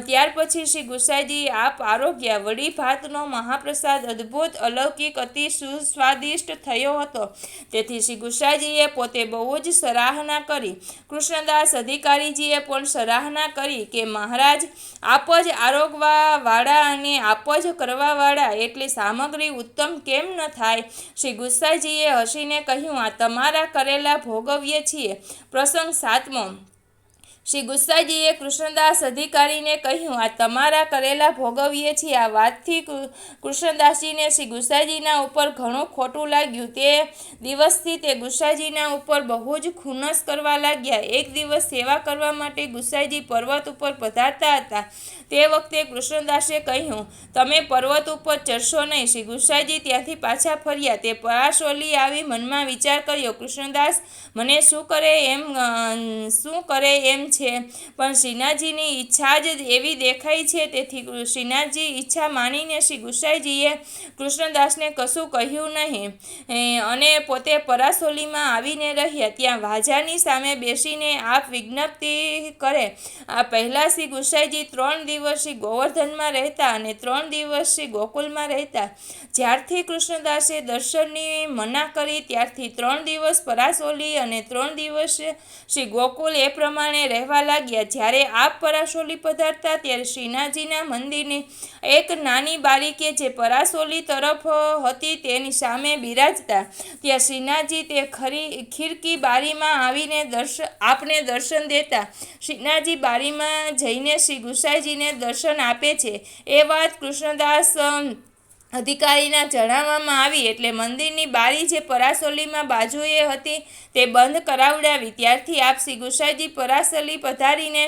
ત્યાર પછી શ્રી ગુસાઈજી આપ આરોગ્યા. વડી ભાતનો મહાપ્રસાદ અદ્ભુત, અલૌકિક, અતિ સુસ્વાદિષ્ટ થયો હતો. તેથી શ્રી ગુસાઈજીએ પોતે બહુ જ સરાહના કરી. કૃષ્ણદાસ અધિકારીજીએ પણ સરાહના કરી કે મહારાજ, આપ જ આરોગવાવાળા અને આપ જ કરવાવાળા, એટલે સામગ્રી ઉત્તમ કેમ ન થાય? શ્રી ગુસાઈજીએ હસીને કહ્યું, આ તમારા કરેલા ભોગવીએ છીએ. પ્રસંગ 7મો. શ્રી ગુસાઈજીએ કૃષ્ણદાસ અધિકારીને કહ્યું, આ તમારા કરેલા ભોગવીએ છીએ. આ વાતથી કૃષ્ણદાસજીને શ્રી ગુસાઈજીના ઉપર ઘણું ખોટું લાગ્યું. તે દિવસથી તે ગુસાઈજીના ઉપર બહુ જ ખુન્નસ કરવા લાગ્યા. એક દિવસ સેવા કરવા માટે ગુસાઈજી પર્વત ઉપર પધારતા હતા. તે વખતે કૃષ્ણદાસે કહ્યું, તમે પર્વત ઉપર ચડશો નહીં. શ્રી ગુસાઈજી ત્યાંથી પાછા ફર્યા. તે પરાસોલી આવી મનમાં વિચાર કર્યો, કૃષ્ણદાસ મને શું કરે એમ છે, પણ શ્રીનાથજીની ઈચ્છા જ એવી દેખાય છે. તેથી શ્રીનાથજી ઈચ્છા માનીને શ્રી ગુસાઈજીએ કૃષ્ણદાસને કશું કહ્યું નહીં અને પોતે પરાસોલીમાં આવીને રહ્યા. ત્યાં વાજાની સામે બેસીને આપ વિજ્ઞપ્તિ કરે. આ પહેલાં શ્રી ગુસાઈજી 3 દિવસ શ્રી ગોવર્ધનમાં રહેતા અને 3 દિવસ શ્રી ગોકુલમાં રહેતા. જ્યારથી કૃષ્ણદાસે દર્શનની મના કરી ત્યારથી 3 દિવસ પરાસોલી અને 3 દિવસ શ્રી ગોકુલ એ પ્રમાણે રહેવા લાગ્યા. જ્યારે આપ પરાસોલી પધારતા ત્યારે શ્રીનાથજીના મંદિરની એક નાની બારી કે જે પરાસોલી તરફ હતી તેની સામે બિરાજતા. ત્યાં શ્રીનાથજી તે ખિડકી બારીમાં આવીને આપને દર્શન દેતા. શ્રીનાથજી બારીમાં જઈને શ્રી ગુસાઈજીને દર્શન આપે છે એ વાત કૃષ્ણદાસ અધિકારીના જણાવવામાં આવી. એટલે મંદિરની બારી જે પરાસોલીમાં બાજુએ હતી તે બંધ કરાવડાવી. ત્યારથી આપ શ્રી ગુસાઈજી પરાસોલી પધારીને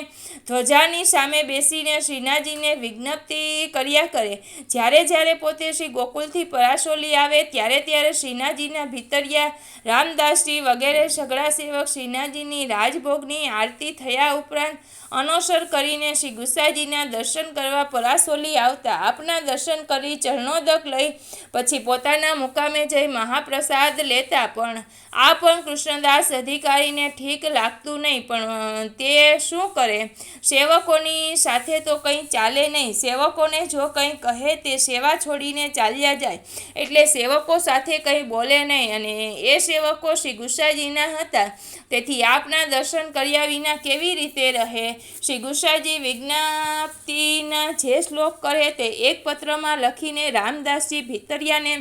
ધ્વજાની સામે બેસીને શ્રીનાથજીને વિજ્ઞપ્તિ કર્યા કરે. જ્યારે જ્યારે પોતે શ્રી ગોકુલથી પરાસોલી આવે ત્યારે ત્યારે શ્રીનાથજીના ભીતરિયા રામદાસજી વગેરે સઘળા સેવક શ્રીનાથજીની રાજભોગની આરતી થયા ઉપરાંત અનોસર કરીને શ્રી ગુસાઈજીના દર્શન કરવા પરાસોલી આવતા. આપના દર્શન કરી ચરણોદક લઈ પછી પોતાના મુકામે જઈ મહાપ્રસાદ લેતા. પણ કૃષ્ણદાસ અધિકારીને ઠીક લાગતું નહીં. પણ તે શું કરે? સેવકોની સાથે તો કંઈ ચાલે નહીં. સેવકોને જો કંઈ કહે તે સેવા છોડીને ચાલ્યા જાય. એટલે સેવકો સાથે કંઈ બોલે નહીં. અને એ સેવકો શ્રી ગુસાઈજીના હતા. તેથી આપના દર્શન કર્યા વિના કેવી રીતે રહે? શ્રી ગુસાઈજી વિજ્ઞપ્તિના જે શ્લોક કરે તે એક પત્રમાં લખીને રામદાસજી ભીતરિયાને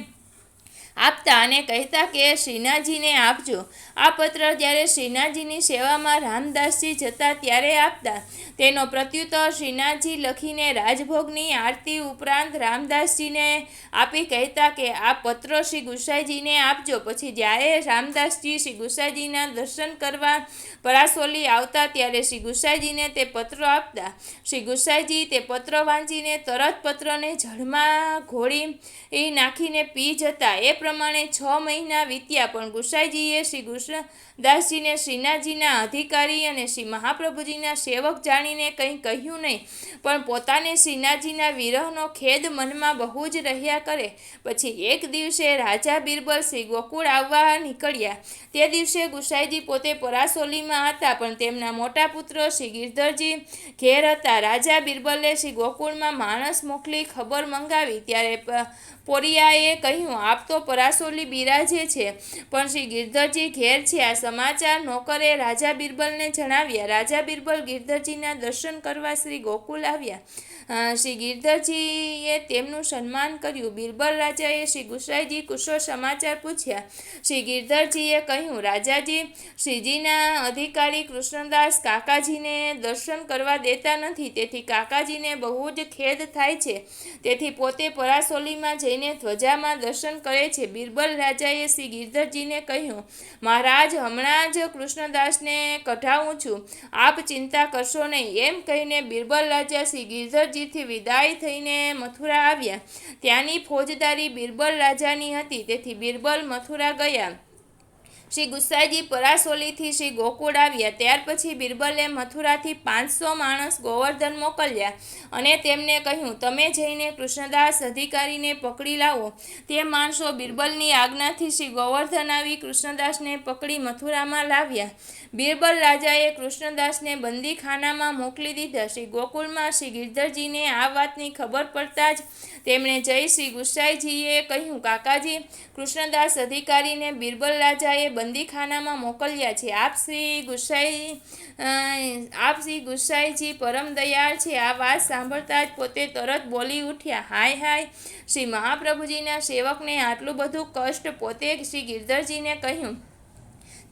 આપતા અને કહેતા કે શ્રીનાથજીને આપજો. આ પત્ર જ્યારે શ્રીનાથજીની સેવામાં રામદાસજી જતા ત્યારે આપતા. તેનો પ્રત્યુત્તર શ્રીનાથજી લખીને રાજભોગની આરતી ઉપરાંત રામદાસજીને આપી કહેતા કે આ પત્ર શ્રી ગુસાઈજીને આપજો. પછી જ્યારે રામદાસજી શ્રી ગુસાઈજીના દર્શન કરવા પરાસોલી આવતા ત્યારે શ્રી ગુસાઈજીને તે પત્ર આપતા. શ્રી ગુસાઈજી તે પત્ર વાંચીને તરત પત્રને જળમાં ઘોળી નાખીને પી જતા. એ પ્રમાણે 6 મહિના વીત્યા. પણ ગુસાઈજીએ શ્રી કૃષ્ણદાસજીને શ્રીનાથજીના અધિકારી અને શ્રી મહાપ્રભુજીના સેવક જાણીને કંઈ કહ્યું નહીં. પણ પોતાને શ્રીનાથજીના વિરહનો ખેદ મનમાં બહુ જ રહ્યા કરે. પછી એક દિવસે રાજા બિરબલ શ્રી ગોકુળ આવવા નીકળ્યા. તે દિવસે ગુસાઈજી પોતે પરાસોલીમાં હતા, પણ તેમના મોટા પુત્ર શ્રી ગિરધરજી ઘેર હતા. રાજા બિરબલે શ્રી ગોકુળમાં માણસ મોકલી ખબર મંગાવી. ત્યારે પોરિયાએ કહ્યું, આપ તો પરાસોલી બિરાજે છે, પણ શ્રી ગિરધરજી ઘેર છે. આ સમાચાર નોકરે રાજા બિરબલને જણાવ્યા. રાજા બિરબલ ગિરધરજીના દર્શન કરવા શ્રી ગોકુલ આવ્યા. શ્રી ગિરધરજીએ તેમનું સન્માન કર્યું. બિરબલ રાજાએ શ્રી ગુસાઈજી કુશળ સમાચાર પૂછ્યા. શ્રી ગિરધરજીએ કહ્યું, રાજાજી, શ્રીજીના અધિકારી કૃષ્ણદાસ કાકાજીને દર્શન કરવા દેતા નથી. તેથી કાકાજીને બહુ જ ખેદ થાય છે. તેથી પોતે પરાસોલીમાં જઈને ધ્વજામાં દર્શન કરે છે. બિરબલ રાજાએ શ્રી ગિરધરજીને કહ્યું, મહારાજ, હમણાં જ કૃષ્ણદાસને કઢાવું છું, આપ ચિંતા કરશો નહીં. એમ કહીને બિરબલ રાજા શ્રી ગિરધરજીથી વિદાય થઈને મથુરા આવ્યા. ત્યાંની ફોજદારી બિરબલ રાજાની હતી. તેથી બિરબલ મથુરા ગયા. શ્રી ગુસાઈજી પરાસોલીથી શ્રી ગોકુળ આવ્યા. ત્યાર પછી બિરબલે મથુરાથી 500 માણસ ગોવર્ધન મોકલ્યા અને તેમને કહ્યું, તમે જઈને કૃષ્ણદાસ અધિકારીને પકડી લાવો. તે માણસો બિરબલની આજ્ઞાથી શ્રી ગોવર્ધન આવી કૃષ્ણદાસને પકડી મથુરામાં લાવ્યા. બિરબલ રાજાએ કૃષ્ણદાસને બંદીખાનામાં મોકલી દીધા. શ્રી ગોકુળમાં શ્રી ગિરધરજીને આ વાતની ખબર પડતા જ તેમણે જઈ શ્રી ગુસાઈજીએ કહ્યું, કાકાજી, કૃષ્ણદાસ અધિકારીને બિરબલ રાજાએ બંદીખાનામાં મોકલ્યા છે. આપ શ્રી ગુસાઈજી પરમ દયાળ છે. આ વાત સાંભળતા જ પોતે તરત બોલી ઉઠ્યા, હાય હાય, શ્રી મહાપ્રભુજીના સેવકને આટલું બધું કષ્ટ. પોતે શ્રી ગિરધરજીને કહ્યું,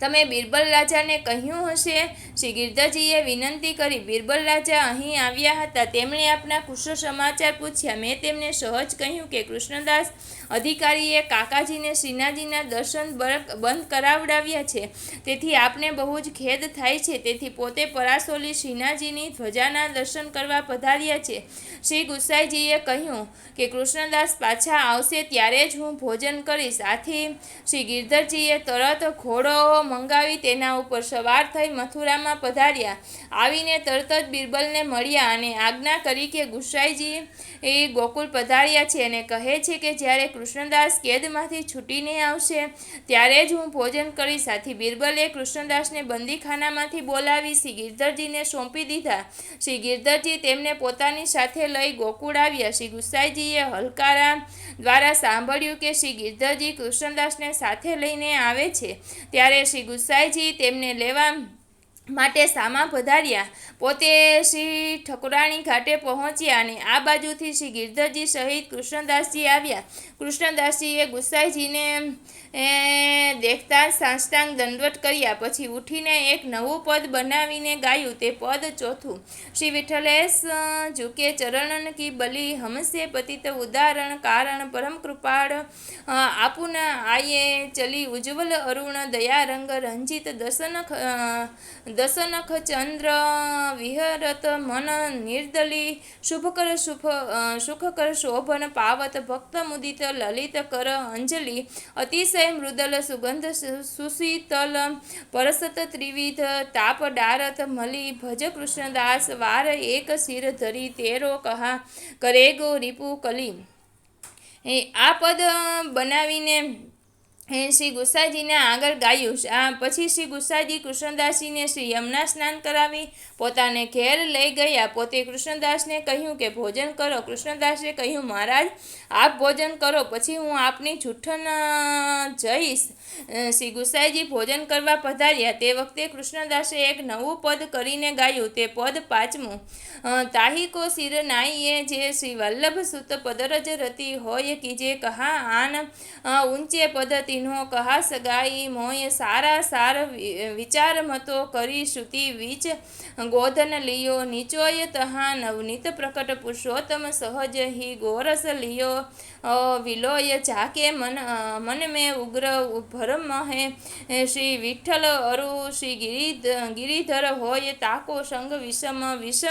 તમે બિરબલ રાજાને કહ્યું હશે. શ્રી ગિરધરજીએ વિનંતી કરી, બિરબલ રાજા અહીં આવ્યા હતા. તેમણે આપના કુશળ સમાચાર પૂછ્યા. મેં તેમને સહજ કહ્યું કે કૃષ્ણદાસ અધિકારીએ કાકાજીને શ્રીનાથજીના દર્શન બંધ કરાવડાવ્યા છે. તેથી આપને બહુ જ ખેદ થાય છે. તેથી પોતે પરાસોલી શ્રીનાથજીની ધ્વજાના દર્શન કરવા પધાર્યા છે. શ્રી ગુસાઈજીએ કહ્યું કે કૃષ્ણદાસ પાછા આવશે ત્યારે જ હું ભોજન કરીશ. આથી શ્રી ગિરધરજીએ તરત ઘોડો મંગાવી તેના ઉપર સવાર થઈ મથુરામાં પધાર્યા. આવીને તરત જ બિરબલને મળ્યા અને આજ્ઞા કરી કે ગુસાઈજી ગોકુળ પધાર્યા છે અને કહે છે કે જ્યારે કૃષ્ણદાસ કેદમાંથી છૂટીને આવશે ત્યારે જ હું ભોજન કરીશ. આથી બિરબલે કૃષ્ણદાસને બંદીખાનામાંથી બોલાવી શ્રી ગિરધરજીને સોંપી દીધા. શ્રી ગિરધરજી તેમને પોતાની સાથે લઈ ગોકુળ આવ્યા. શ્રી ગુસાઈજીએ હલકારા દ્વારા સાંભળ્યું કે શ્રી ગિરધરજી કૃષ્ણદાસને સાથે લઈને આવે છે. ત્યારે શ્રી ગુસાઈજી તેમને લેવા માટે સામા પધાર્યા. પોતે શ્રી ઠકુરાણી ઘાટે પહોંચ્યા અને આ બાજુથી શ્રી ગિરધરજી સહિત કૃષ્ણદાસજી આવ્યા. કૃષ્ણદાસજીએ ગુસાઈજીને દેખતા સાષ્ટાંગ દંડવત કર્યા. પછી ઉઠીને એક નવું પદ બનાવીને ગાયું. તે પદ ચોથું. શ્રી વિઠ્ઠલેશ ઝુકે ચરણન કી બલી, હમસે પતિત ઉદાહરણ કારણ પરમ કૃપાળ, આપુના આયે ચલી ઉજ્જવલ અરુણ દયા રંગ રંજિત દસનખ ચંદ્ર વિહરત મન નિર્દલી, સુખકર શોભન પાવત ભક્ત મુદિત લલિત કર અંજલિ, અતિશય મૃદલ સુગંધ સુશીતલ પરસત ત્રિવિધ તાપ ડારત મલી, ભજ કૃષ્ણદાસ વાર એક શિર ધરી તેરો કહા કરેગો રિપુ કલી. આ પદ બનાવીને શ્રી ગુસાઈજીને આગળ ગાયું. પછી શ્રી ગુસાઈજી કૃષ્ણદાસજીને શ્રી યમુના સ્નાન કરાવી પોતાને ઘેર લઈ ગયા. પોતે કૃષ્ણદાસને કહ્યું કે ભોજન કરો. કૃષ્ણદાસે કહ્યું, મહારાજ આપ ભોજન કરો, પછી હું આપની જૂઠન જઈશ. શ્રી ગુસાઈજી ભોજન કરવા પધાર્યા. તે વખતે કૃષ્ણદાસે એક નવું પદ કરીને ગાયું. તે પદ પાંચમું. તાહિકો શિર નાઈએ જે શ્રી વલ્લભ સુત પદરજ રતિ હોય કીજે કહા આન ઊંચે પદ નો કહા સગાઈ મોય સારા સાર વિચાર મતો કરી શ્રુતિ વિચ ગોધન લિયો નીચોય તહા નવનીત પ્રકટ પુરુષોત્તમ સહજ હિ ગોરસ લિયો વિલોય જાકે મન મેં ઉગ્ર ભરમ હે શ્રી વિઠ્ઠલ અરુ શ્રી ગિરિધર હોય તાકો સંગ વિષમ વિષ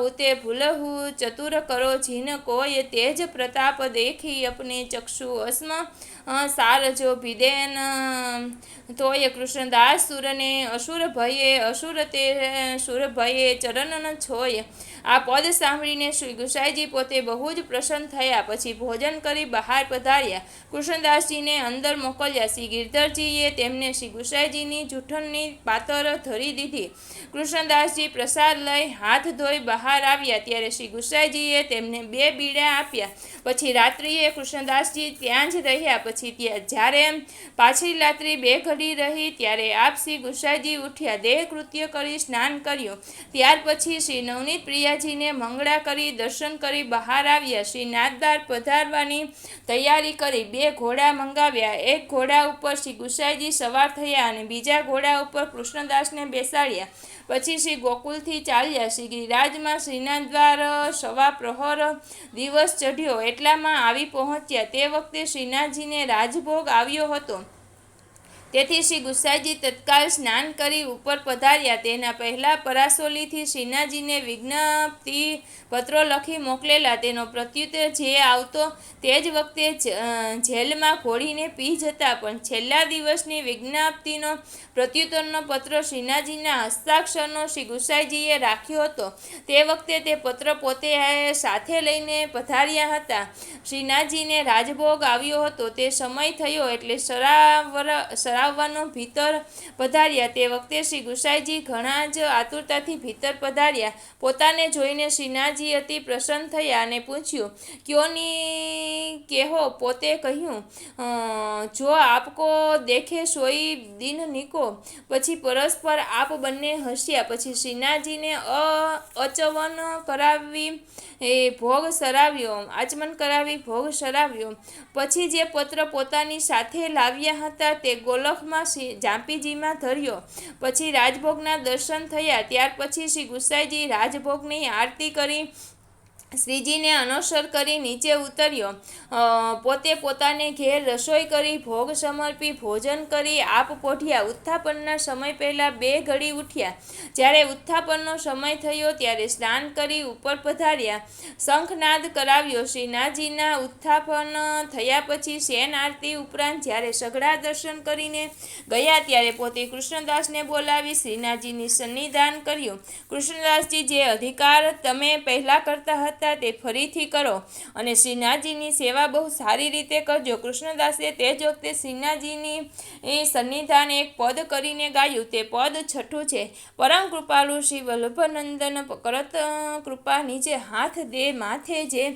ઉતે ભૂલહુ ચતુર કરો જીન કોય તેજ પ્રતાપ દેખી અપને ચક્ષુ અસ્મ સારજો ભિદેન તોય કૃષ્ણદાસ સુરને અસુર તે સુર ભયે ચરણન છોય. આ પદ સાંભળીને શ્રી ગુસાઈજી પોતે બહુ જ પ્રસન્ન થયા. પછી ભોજન કરી બહાર પધાર્યા. કૃષ્ણદાસજીને અંદર મોકલ્યા. શ્રી ગિરધરજીએ તેમને શ્રી ગુસાઈજીની જૂઠણની પાતર ધરી દીધી. કૃષ્ણદાસજી પ્રસાદ લઈ હાથ ધોઈ બહાર આવ્યા. ત્યારે શ્રી ગુસાઈજીએ તેમને 2 બીડા આપ્યા. પછી રાત્રિએ કૃષ્ણદાસજી ત્યાં જ રહ્યા. પછી જ્યારે પાછી રાત્રિ 2 ઘડી રહી ત્યારે આપ શ્રી ગુસાઈજી ઉઠ્યા. દેહ કૃત્ય કરી સ્નાન કર્યું. ત્યાર પછી શ્રી નવનીત પ્રિયાજીને મંગળા કરી દર્શન કરી બહાર આવ્યા. શ્રી નાથદ્વાર પધારવાની તૈયારી કરી. 2 ઘોડા મંગાવ્યા. એક ઘોડા ઉપર શ્રી ગુસાઈજી સવાર થયા અને બીજા ઘોડા ઉપર કૃષ્ણદાસને બેસાડ્યા. પછી શ્રી ગોકુલથી ચાલ્યા. શ્રી ગિરિરાજમાં શ્રીનાથદ્વાર સવા પ્રહર દિવસ ચઢ્યો એટલામાં આવી પહોંચ્યા. તે વખતે શ્રીનાથજીને રાજભોગ આવ્યો હતો. તેથી શ્રી ગુસાઈજી તત્કાળ સ્નાન કરી ઉપર પધાર્યા. તેના પહેલાં પરાસોલીથી શ્રીનાથજીને વિજ્ઞપ્તિ પત્રો લખી મોકલેલા. તેનો પ્રત્યુત્તર જે આવતો તે જ વખતે જેલમાં ઘોડીને પી જતા. પણ છેલ્લા દિવસની વિજ્ઞપ્તિનો પ્રત્યુત્તરનો પત્ર શ્રીનાથજીના હસ્તાક્ષરનો શ્રી ગુસાઈજીએ રાખ્યો હતો. તે વખતે તે પત્ર પોતે સાથે લઈને પધાર્યા હતા. શ્રીનાથજીને રાજભોગ આવ્યો હતો. તે સમય થયો એટલે શરાવર કરાવવાનો ભીતર પધાર્યા. તે વખતે શ્રી ગુસાઈજી ઘણા જ આતુરતાથી ભીતર પધાર્યા. પોતાને જોઈને શ્રીનાથજી અતિ પ્રસન્ન થયા અને પૂછ્યું, ક્યો ની કેહો? પોતે કહ્યું, જો આપકો દેખે સોઈ દિન નિકો. પછી પરસ્પર આપ બંને હસ્યા. પછી શ્રીનાથજીને અચવન કરાવી ભોગ સરાવ્યો, આચમન કરાવી ભોગ સરાવ્યો. પછી જે પત્ર પોતાની સાથે લાવ્યા હતા તે ગોલકમાં ઝાંપીજીમાં ધર્યો. પછી રાજભોગના દર્શન થયા. ત્યાર પછી શ્રી ગુસાઈજી રાજભોગની આરતી કરી શ્રીજીને અનુસર કરી નીચે ઉતર્યો. પોતે પોતાને ઘેર રસોઈ કરી ભોગ સમર્પી ભોજન કરી આપ પોઢ્યા. ઉત્થાપનના સમય પહેલાં 2 ઘડી ઉઠ્યા. જ્યારે ઉત્થાપનનો સમય થયો ત્યારે સ્નાન કરી ઉપર પધાર્યા. શંખનાદ કરાવ્યો. શ્રીનાથજીના ઉત્થાપન થયા પછી શેન આરતી ઉપરાંત જ્યારે સઘળા દર્શન કરીને ગયા ત્યારે પોતે કૃષ્ણદાસને બોલાવી શ્રીનાથજીની સન્નિધાન કર્યું. કૃષ્ણદાસજી, જે અધિકાર તમે પહેલાં કરતા હતા તે ફરીથી કરો અને શ્રીનાથજીની સેવા બહુ સારી રીતે કરજો. કૃષ્ણદાસે તે જ વખતે શ્રીનાથજીની સન્નિધાન એક પદ કરીને ગાયું. તે પદ છઠ્ઠું છે. પરમ કૃપાળુ શ્રી વલ્લભનંદન કરત કૃપા નીચે હાથ દે માથે જે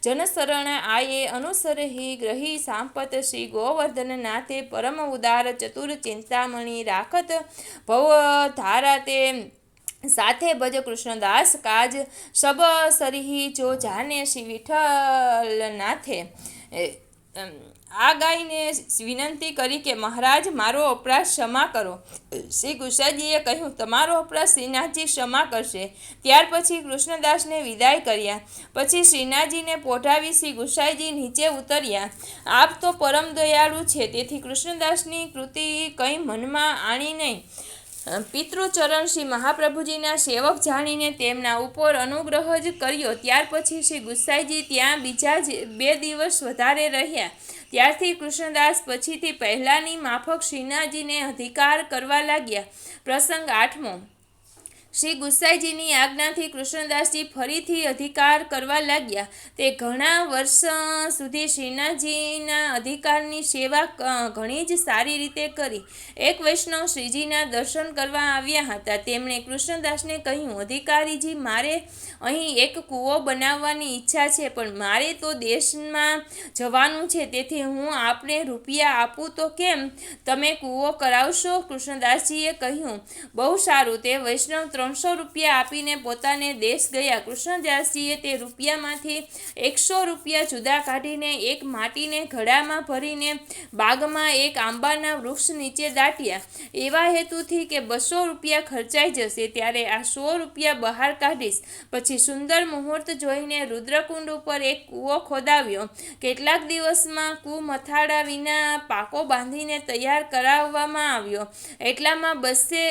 જન શરણ આયે અનુસરહી ગ્રહી સાંપત શ્રી ગોવર્ધન નાથે પરમ ઉદાર ચતુર ચિંતામણી રાખત ભવ ધારા તે સાથે ભજ કૃષ્ણદાસ કાજ સબ સરિહી જો જાને શ્રી વિઠ્ઠલ નાથે. આ ગાયને વિનંતી કરી કે મહારાજ, મારો અપરાધ ક્ષમા કરો. શ્રી ગુસાઈજીએ કહ્યું, તમારો અપરાધ શ્રીનાથજી ક્ષમા કરશે. ત્યાર પછી કૃષ્ણદાસને વિદાય કર્યા. પછી શ્રીનાથજીને પોઢાવી શ્રી ગુસાઈજી નીચે ઉતર્યા. આપ તો પરમ દયાળુ છે, તેથી કૃષ્ણદાસની કૃતિ કંઈ મનમાં આણી નહીં. પિતૃચરણ શ્રી મહાપ્રભુજીના સેવક જાણીને તેમના ઉપર અનુગ્રહ જ કર્યો. ત્યાર પછી શ્રી ગુસાઈજી ત્યાં બીજા 2 દિવસ વધારે રહ્યા. ત્યારથી કૃષ્ણદાસ પછીથી પહેલાંની માફક શ્રીનાથજીને અધિકાર કરવા લાગ્યા. પ્રસંગ 8મો. શ્રી ગુસાઈજીની આજ્ઞાથી કૃષ્ણદાસજી ફરીથી અધિકાર કરવા લાગ્યા. તે ઘણા વર્ષ સુધી શ્રીનાથજીના અધિકારની સેવા ઘણી જ સારી રીતે કરી. એક વૈષ્ણવ શ્રીજીના દર્શન કરવા આવ્યા હતા. તેમણે કૃષ્ણદાસને કહ્યું, અધિકારીજી, મારે અહીં એક કૂવો બનાવવાની ઈચ્છા છે, પણ મારે તો દેશમાં જવાનું છે, તેથી હું આપને રૂપિયા આપું તો કેમ? તમે કૂવો કરાવશો? કૃષ્ણદાસજીએ કહ્યું, બહુ સારું. તે વૈષ્ણવ 300 રૂપિયા આપીને પોતાને દેશ ગયા. કૃષ્ણદાસજીએ તે રૂપિયામાંથી 100 રૂપિયા જુદા કાઢીને એક માટીને ઘડામાં ભરીને બાગમાં એક આંબાના વૃક્ષ નીચે દાટ્યા. એવા હેતુથી કે 200 રૂપિયા ખર્ચાઈ જશે, ત્યારે આ 100 રૂપિયા બહાર કાઢીશ. પછી સુંદર મુહૂર્ત જોઈને રુદ્રકુંડ ઉપર એક કૂવો ખોદાવ્યો. કેટલાક દિવસમાં કૂ મથાળા વિના પાકો બાંધીને તૈયાર કરાવવામાં આવ્યો. એટલામાં 200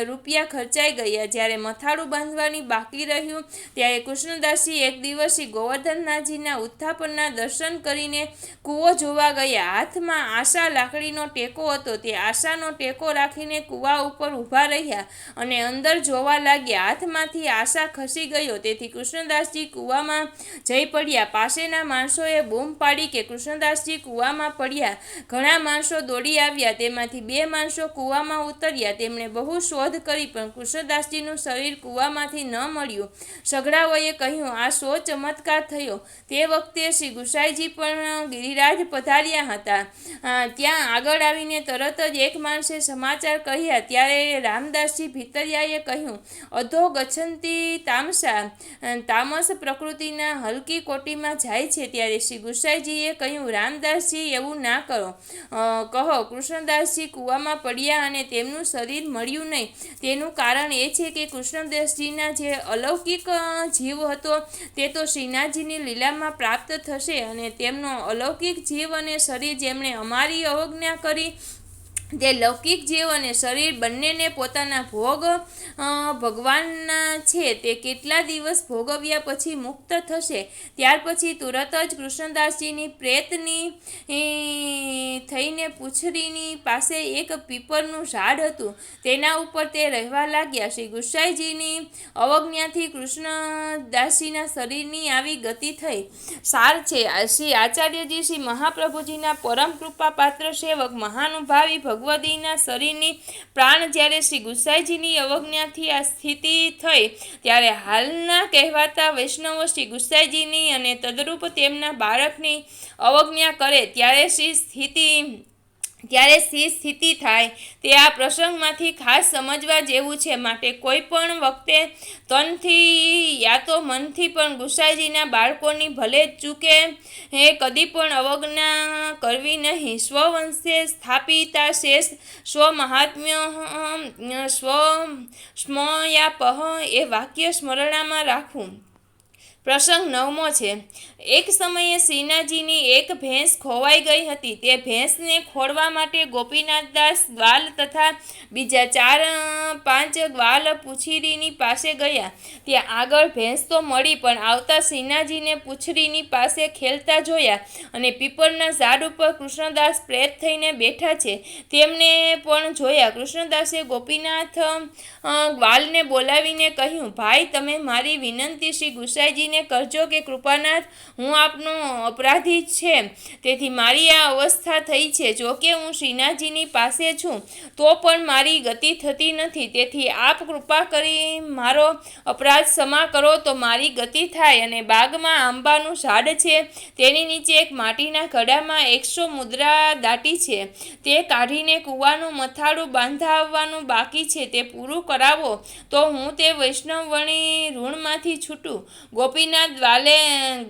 રૂપિયા ખર્ચાઈ ગયા. જ્યારે મથાળું બાંધવાની બાકી રહ્યું ત્યારે કૃષ્ણદાસજી એક દિવસ શ્રી ગોવર્ધનનાથજીના ઉત્થાપનના દર્શન કરીને કૂવો જોવા ગયા. હાથમાં આશા લાકડીનો ટેકો હતો. તે આશાનો ટેકો રાખીને કૂવા ઉપર ઊભા રહ્યા અને અંદર જોવા લાગ્યા. હાથમાંથી આશા ખસી ગયો, તેથી કૃષ્ણદાસજી કૂવામાં જઈ પડ્યા. પાસેના માણસોએ બૂમ પાડી કે કૃષ્ણદાસજી કૂવામાં પડ્યા. ઘણા માણસો દોડી આવ્યા. તેમાંથી 2 માણસો કૂવામાં ઉતર્યા. તેમણે બહુ શોધ કરી, પણ કૃષ્ણદાસજીનું શરીર કૂવામાંથી ન મળ્યું. સઘળાઓએ કહ્યું, આ શો ચમત્કાર થયો. તે વખતે શ્રી ગુસાઈજી પણ ગિરિરાજ પધાર્યા હતા. ત્યાં આગળ આવીને તરત જ એક માણસે સમાચાર કહ્યા. ત્યારે રામદાસજી ભીતરિયાએ કહ્યું, અધો ગચ્છન્તિ તામસા. તામસ પ્રકૃતિના હલકી કોટીમાં જાય છે. ત્યારે શ્રી ગુસાઈજીએ કહ્યું, રામદાસજી, એવું ના કરો. કહો. કૃષ્ણદાસજી કૂવામાં પડ્યા અને તેમનું શરીર મળ્યું નહીં. તેનું કારણ એ છે કે કૃષ્ણદાસજીના જે અલૌકિક જીવ હતો તે તો શ્રીનાથજીની લીલામાં પ્રાપ્ત થશે, અને તેમનો અલૌકિક જીવ અને શરીર જેમણે અમારી અવજ્ઞા કરી તે લૌકિક જીવ અને શરીર બંનેને પોતાના ભોગ ભગવાનના છે. તે કેટલા દિવસ ભોગવ્યા પછી મુક્ત થશે. ત્યાર પછી તુરત જ કૃષ્ણદાસજીની પ્રેતની થઈને પૂંછડીની પાસે એક પીપળનું ઝાડ હતું. તેના ઉપર તે રહેવા લાગ્યા. શ્રી ગુસાઈજીની અવજ્ઞાથી કૃષ્ણદાસજીના શરીરની આવી ગતિ થઈ. સાર છે. શ્રી આચાર્યજી શ્રી મહાપ્રભુજીના પરમ કૃપા પાત્ર સેવક મહાનુભાવી ભગવાન ભગવતીના શરીરની પ્રાણ જ્યારે શ્રી ગુસાઈજીની અવજ્ઞાથી આ સ્થિતિ થઈ ત્યારે હાલના કહેવાતા વૈષ્ણવો શ્રી ગુસાઈજીની અને તદરૂપ તેમના બાળકની અવજ્ઞા કરે ત્યારે શી સ્થિતિ થાય તે આ પ્રસંગમાંથી ખાસ સમજવા જેવું છે. માટે કોઈ પણ વખતે તનથી યા તો મનથી પણ ગુસાઈજીના બાળકોની ભલે ચૂકે કદી પણ અવજ્ઞા કરવી નહીં. સ્વવંશે સ્થાપિતા શેષ સ્વમહાત્મ્ય સ્મયાપહ એ વાક્ય સ્મરણામાં રાખવું. પ્રસંગ 9મો છે. એક સમયે શ્રીનાથજીની એક ભેંસ ખોવાઈ ગઈ હતી. તે ભેંસને ખોળવા માટે ગોપીનાથદાસ ગ્વાલ તથા બીજા 4-5 ગ્વાલ પૂછડીની પાસે ગયા. ત્યાં આગળ ભેંસ તો મળી, પણ આવતા શ્રીનાથજીને પૂછડીની પાસે ખેલતા જોયા અને પીપળના ઝાડ ઉપર કૃષ્ણદાસ પ્રેત થઈને બેઠા છે તેમને પણ જોયા. કૃષ્ણદાસે ગોપીનાથ ગ્વાલને બોલાવીને કહ્યું, ભાઈ, તમે મારી વિનંતી શ્રી ગુસાઈજીને કરજો કે કૃપાનાથ, હું આપનો અપરાધી છે, તેથી મારી આ અવસ્થા થઈ છે. જો કે હું શ્રીનાથજીની પાસે છું તો પણ મારી ગતિ થતી નથી, તેથી આપ કૃપા કરી મારો અપરાધ ક્ષમા કરો તો મારી ગતિ થાય. અને બાગમાં આંબાનું ઝાડ છે તેની નીચે એક માટીના ઘડામાં 100 મુદ્રા દાટી છે, તે કાઢીને કૂવાનું મથાળું બાંધાવવાનું બાકી છે, તે પૂરું કરાવો તો હું તે વૈષ્ણવણી ઋણમાંથી છૂટું. ગોપીનાથ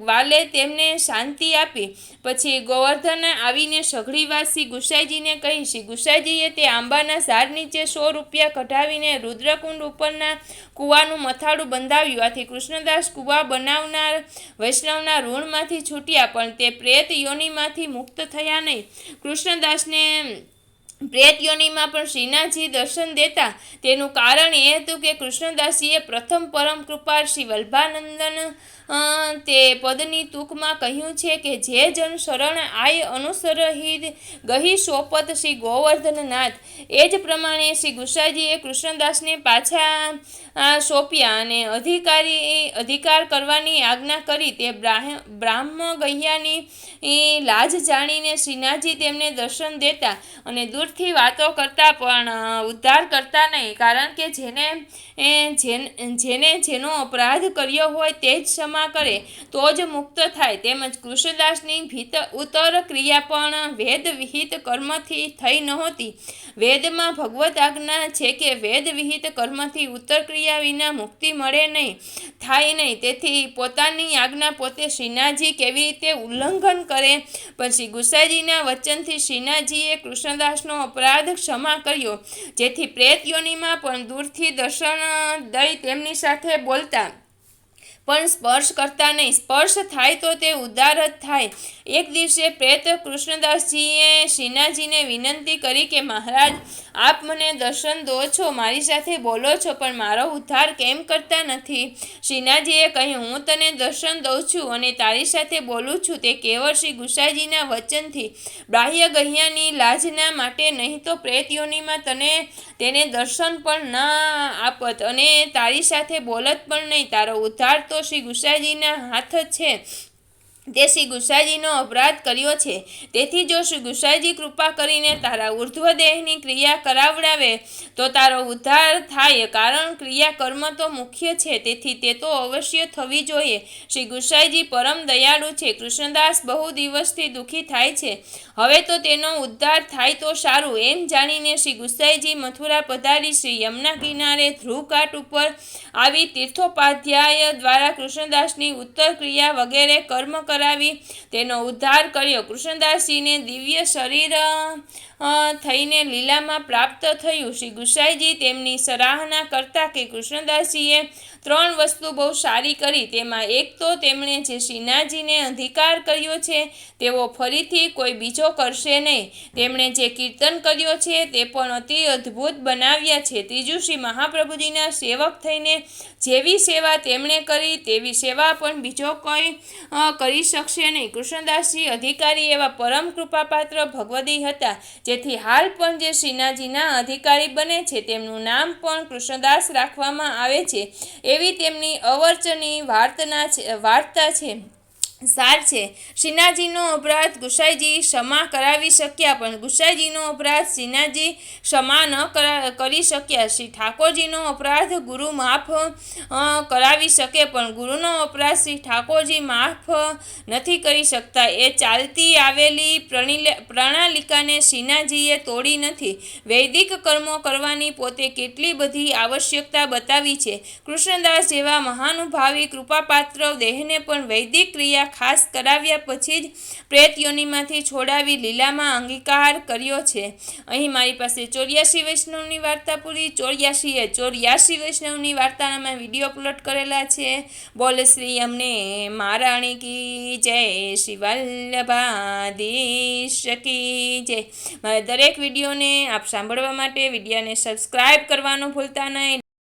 ગ્વાલે તેમને શાંતિ આપી. પછી ગોવર્ધન આવીને સઘળી વાત શ્રી ગુસાઈજીને કહી. શ્રી ગુસાઈજીએ તે આંબાના ઝાડ નીચે 100 રૂપિયા કઢાવીને રુદ્રકુંડ ઉપરના કૂવાનું મથાળું બંધાવ્યું. આથી કૃષ્ણદાસ કૂવા બનાવનાર વૈષ્ણવના ઋણમાંથી છૂટ્યા, પણ તે પ્રેત યોનિમાંથી મુક્ત થયા નહીં. કૃષ્ણદાસને પ્રેત યોનિમાં પણ શ્રીનાથજી દર્શન દેતા. તેનું કારણ એ હતું કે કૃષ્ણદાસીએ પ્રથમ પરમ કૃપાળ શ્રી વલ્ભાનંદન તે પદની ટૂંકમાં કહ્યું છે કે જે જન શરણ આય અનુસરહિ ગહી સોપત શ્રી ગોવર્ધનનાથ. એ જ પ્રમાણે શ્રી ગુસાઈજીએ કૃષ્ણદાસને પાછા સોંપ્યા અને અધિકાર કરવાની આજ્ઞા કરી. તે બ્રાહ્મગહ્યાની લાજ જાણીને શ્રીનાથજી તેમને દર્શન દેતા અને દૂરથી વાતો કરતા, પણ ઉદ્ધાર કરતા નહીં. કારણ કે જેને જેનો અપરાધ કર્યો હોય તે જ ક્ષમા કરે તો જ મુક્ત થાય. તેમજ કૃષ્ણદાસની ઉત્તર ક્રિયા પણ વેદ વિહિત કર્મથી થઈ નહોતી. વેદમાં ભગવત આજ્ઞા છે કે વેદ વિહિત કર્મથી ઉત્તર ક્રિયા વિના મુક્તિ મળે નહીં, થાય નહીં. તેથી પોતાની આજ્ઞા પોતે શ્રીનાથજી કેવી રીતે ઉલ્લંઘન કરે? પણ શ્રી ગુસાઈજીના વચનથી શ્રીનાથજીએ કૃષ્ણદાસનો અપરાધ ક્ષમા કર્યો, જેથી પ્રેત યોનિમાં પણ દૂરથી દર્શન દઈ તેમની સાથે બોલતા, પણ સ્પર્શ કરતા નહીં. સ્પર્શ થાય તો તે ઉદ્ધાર જ થાય. એક દિવસે પ્રેત કૃષ્ણદાસજીએ શ્રીનાથજીને વિનંતી કરી કે મહારાજ, આપ મને દર્શન દો છો, મારી સાથે બોલો છો, પણ મારો ઉદ્ધાર કેમ કરતા નથી? શ્રીનાથજીએ કહ્યું, હું તને દર્શન દઉં છું અને તારી સાથે બોલું છું તે કેવળ શ્રી ગુસાઈજીના વચનથી, બાહ્ય ગહ્યાની લાજના માટે, નહીં તો પ્રેત યોનિમાં તેને દર્શન પણ ન આપત અને તારી સાથે બોલત પણ નહીં. તારો ઉદ્ધાર તો શ્રી ગુસાઈજીના હાથ છે. તે શ્રી ગુસાઈજીનો અપરાધ કર્યો છે. તેથી જો શ્રી ગુસાઈજી કૃપા કરીને તારા ઉર્ધ્વ દેહની ક્રિયા કરાવડાવે તો તારો ઉદ્ધાર થાય. કારણ ક્રિયા કર્મ તો મુખ્ય છે, તેથી તે તો અવશ્ય થવી જોઈએ. શ્રી ગુસાઈજી પરમ દયાળુ છે. કૃષ્ણદાસ બહુ દિવસથી દુઃખી થાય છે, હવે તો તેનો ઉદ્ધાર થાય તો સારું. એમ જાણીને શ્રી ગુસાઈજી મથુરા પધારી શ્રી યમુના કિનારે ધ્રુવઘાટ ઉપર આવી તીર્થોપાધ્યાય દ્વારા કૃષ્ણદાસની ઉત્તર ક્રિયા વગેરે કર્મ કરાવી તેનો ઉદ્ધાર કર્યો. કૃષ્ણદાસજીને દિવ્ય શરીર થઈને લીલામાં પ્રાપ્ત થયું. શ્રી ગુસાઈજી તેમની સરાહના કરતા કે કૃષ્ણદાસજીએ 3 વસ્તુ બહુ સારી કરી. તેમાં એક તો તેમણે જે શ્રીનાથજીને અધિકાર કર્યો છે તેવો ફરીથી કોઈ બીજો કરશે નહીં. તેમણે જે કીર્તન કર્યો છે તે પણ અતિ અદ્ભુત બનાવ્યા છે. ત્રીજું, શ્રી મહાપ્રભુજીના સેવક થઈને જેવી સેવા તેમણે કરી તેવી સેવા પણ બીજો કોઈ કરી શકશે નહીં. કૃષ્ણદાસજી અધિકારી એવા પરમ કૃપાપાત્ર ભગવદી હતા, જેથી હાલ પણ જે શ્રીનાથજીના અધિકારી બને છે તેમનું નામ પણ કૃષ્ણદાસ રાખવામાં આવે છે. એવી તેમની અવર્ચની વાર્તા છે. સાર છે. શ્રીનાથજીનો અપરાધ ગુસાઈજી ક્ષમા કરાવી શક્યા, પણ ગુસાઈજીનો અપરાધ શ્રીનાથજી ક્ષમા ન કરી શક્યા. શ્રી ઠાકોરજીનો અપરાધ ગુરુ માફ કરાવી શકે, પણ ગુરુનો અપરાધ શ્રી ઠાકોરજી માફ નથી કરી શકતા. એ ચાલતી આવેલી પ્રણાલિકાને શ્રીનાથજીએ તોડી નથી. વૈદિક કર્મો કરવાની પોતે કેટલી બધી આવશ્યકતા બતાવી છે. કૃષ્ણદાસ જેવા મહાનુભાવી કૃપાપાત્ર દેહને પણ વૈદિક ક્રિયા ખાસ કરાવ્યા પછી જ પ્રેત યોનિમાંથી છોડાવી લીલામાં અંગીકાર કર્યો છે. અહીં મારી પાસે 84 વૈષ્ણવની વાર્તા પૂરી. 84 વૈષ્ણવની વાર્તાના મેં વિડીયો અપલોડ કરેલા છે. બોલ શ્રી અમને મહારાણી કી જય, શ્રી વલ્લભાધીશ કી જય. મારા દરેક વિડીયોને આપ સાંભળવા માટે વિડીયોને સબસ્ક્રાઈબ કરવાનું ભૂલતા નહીં.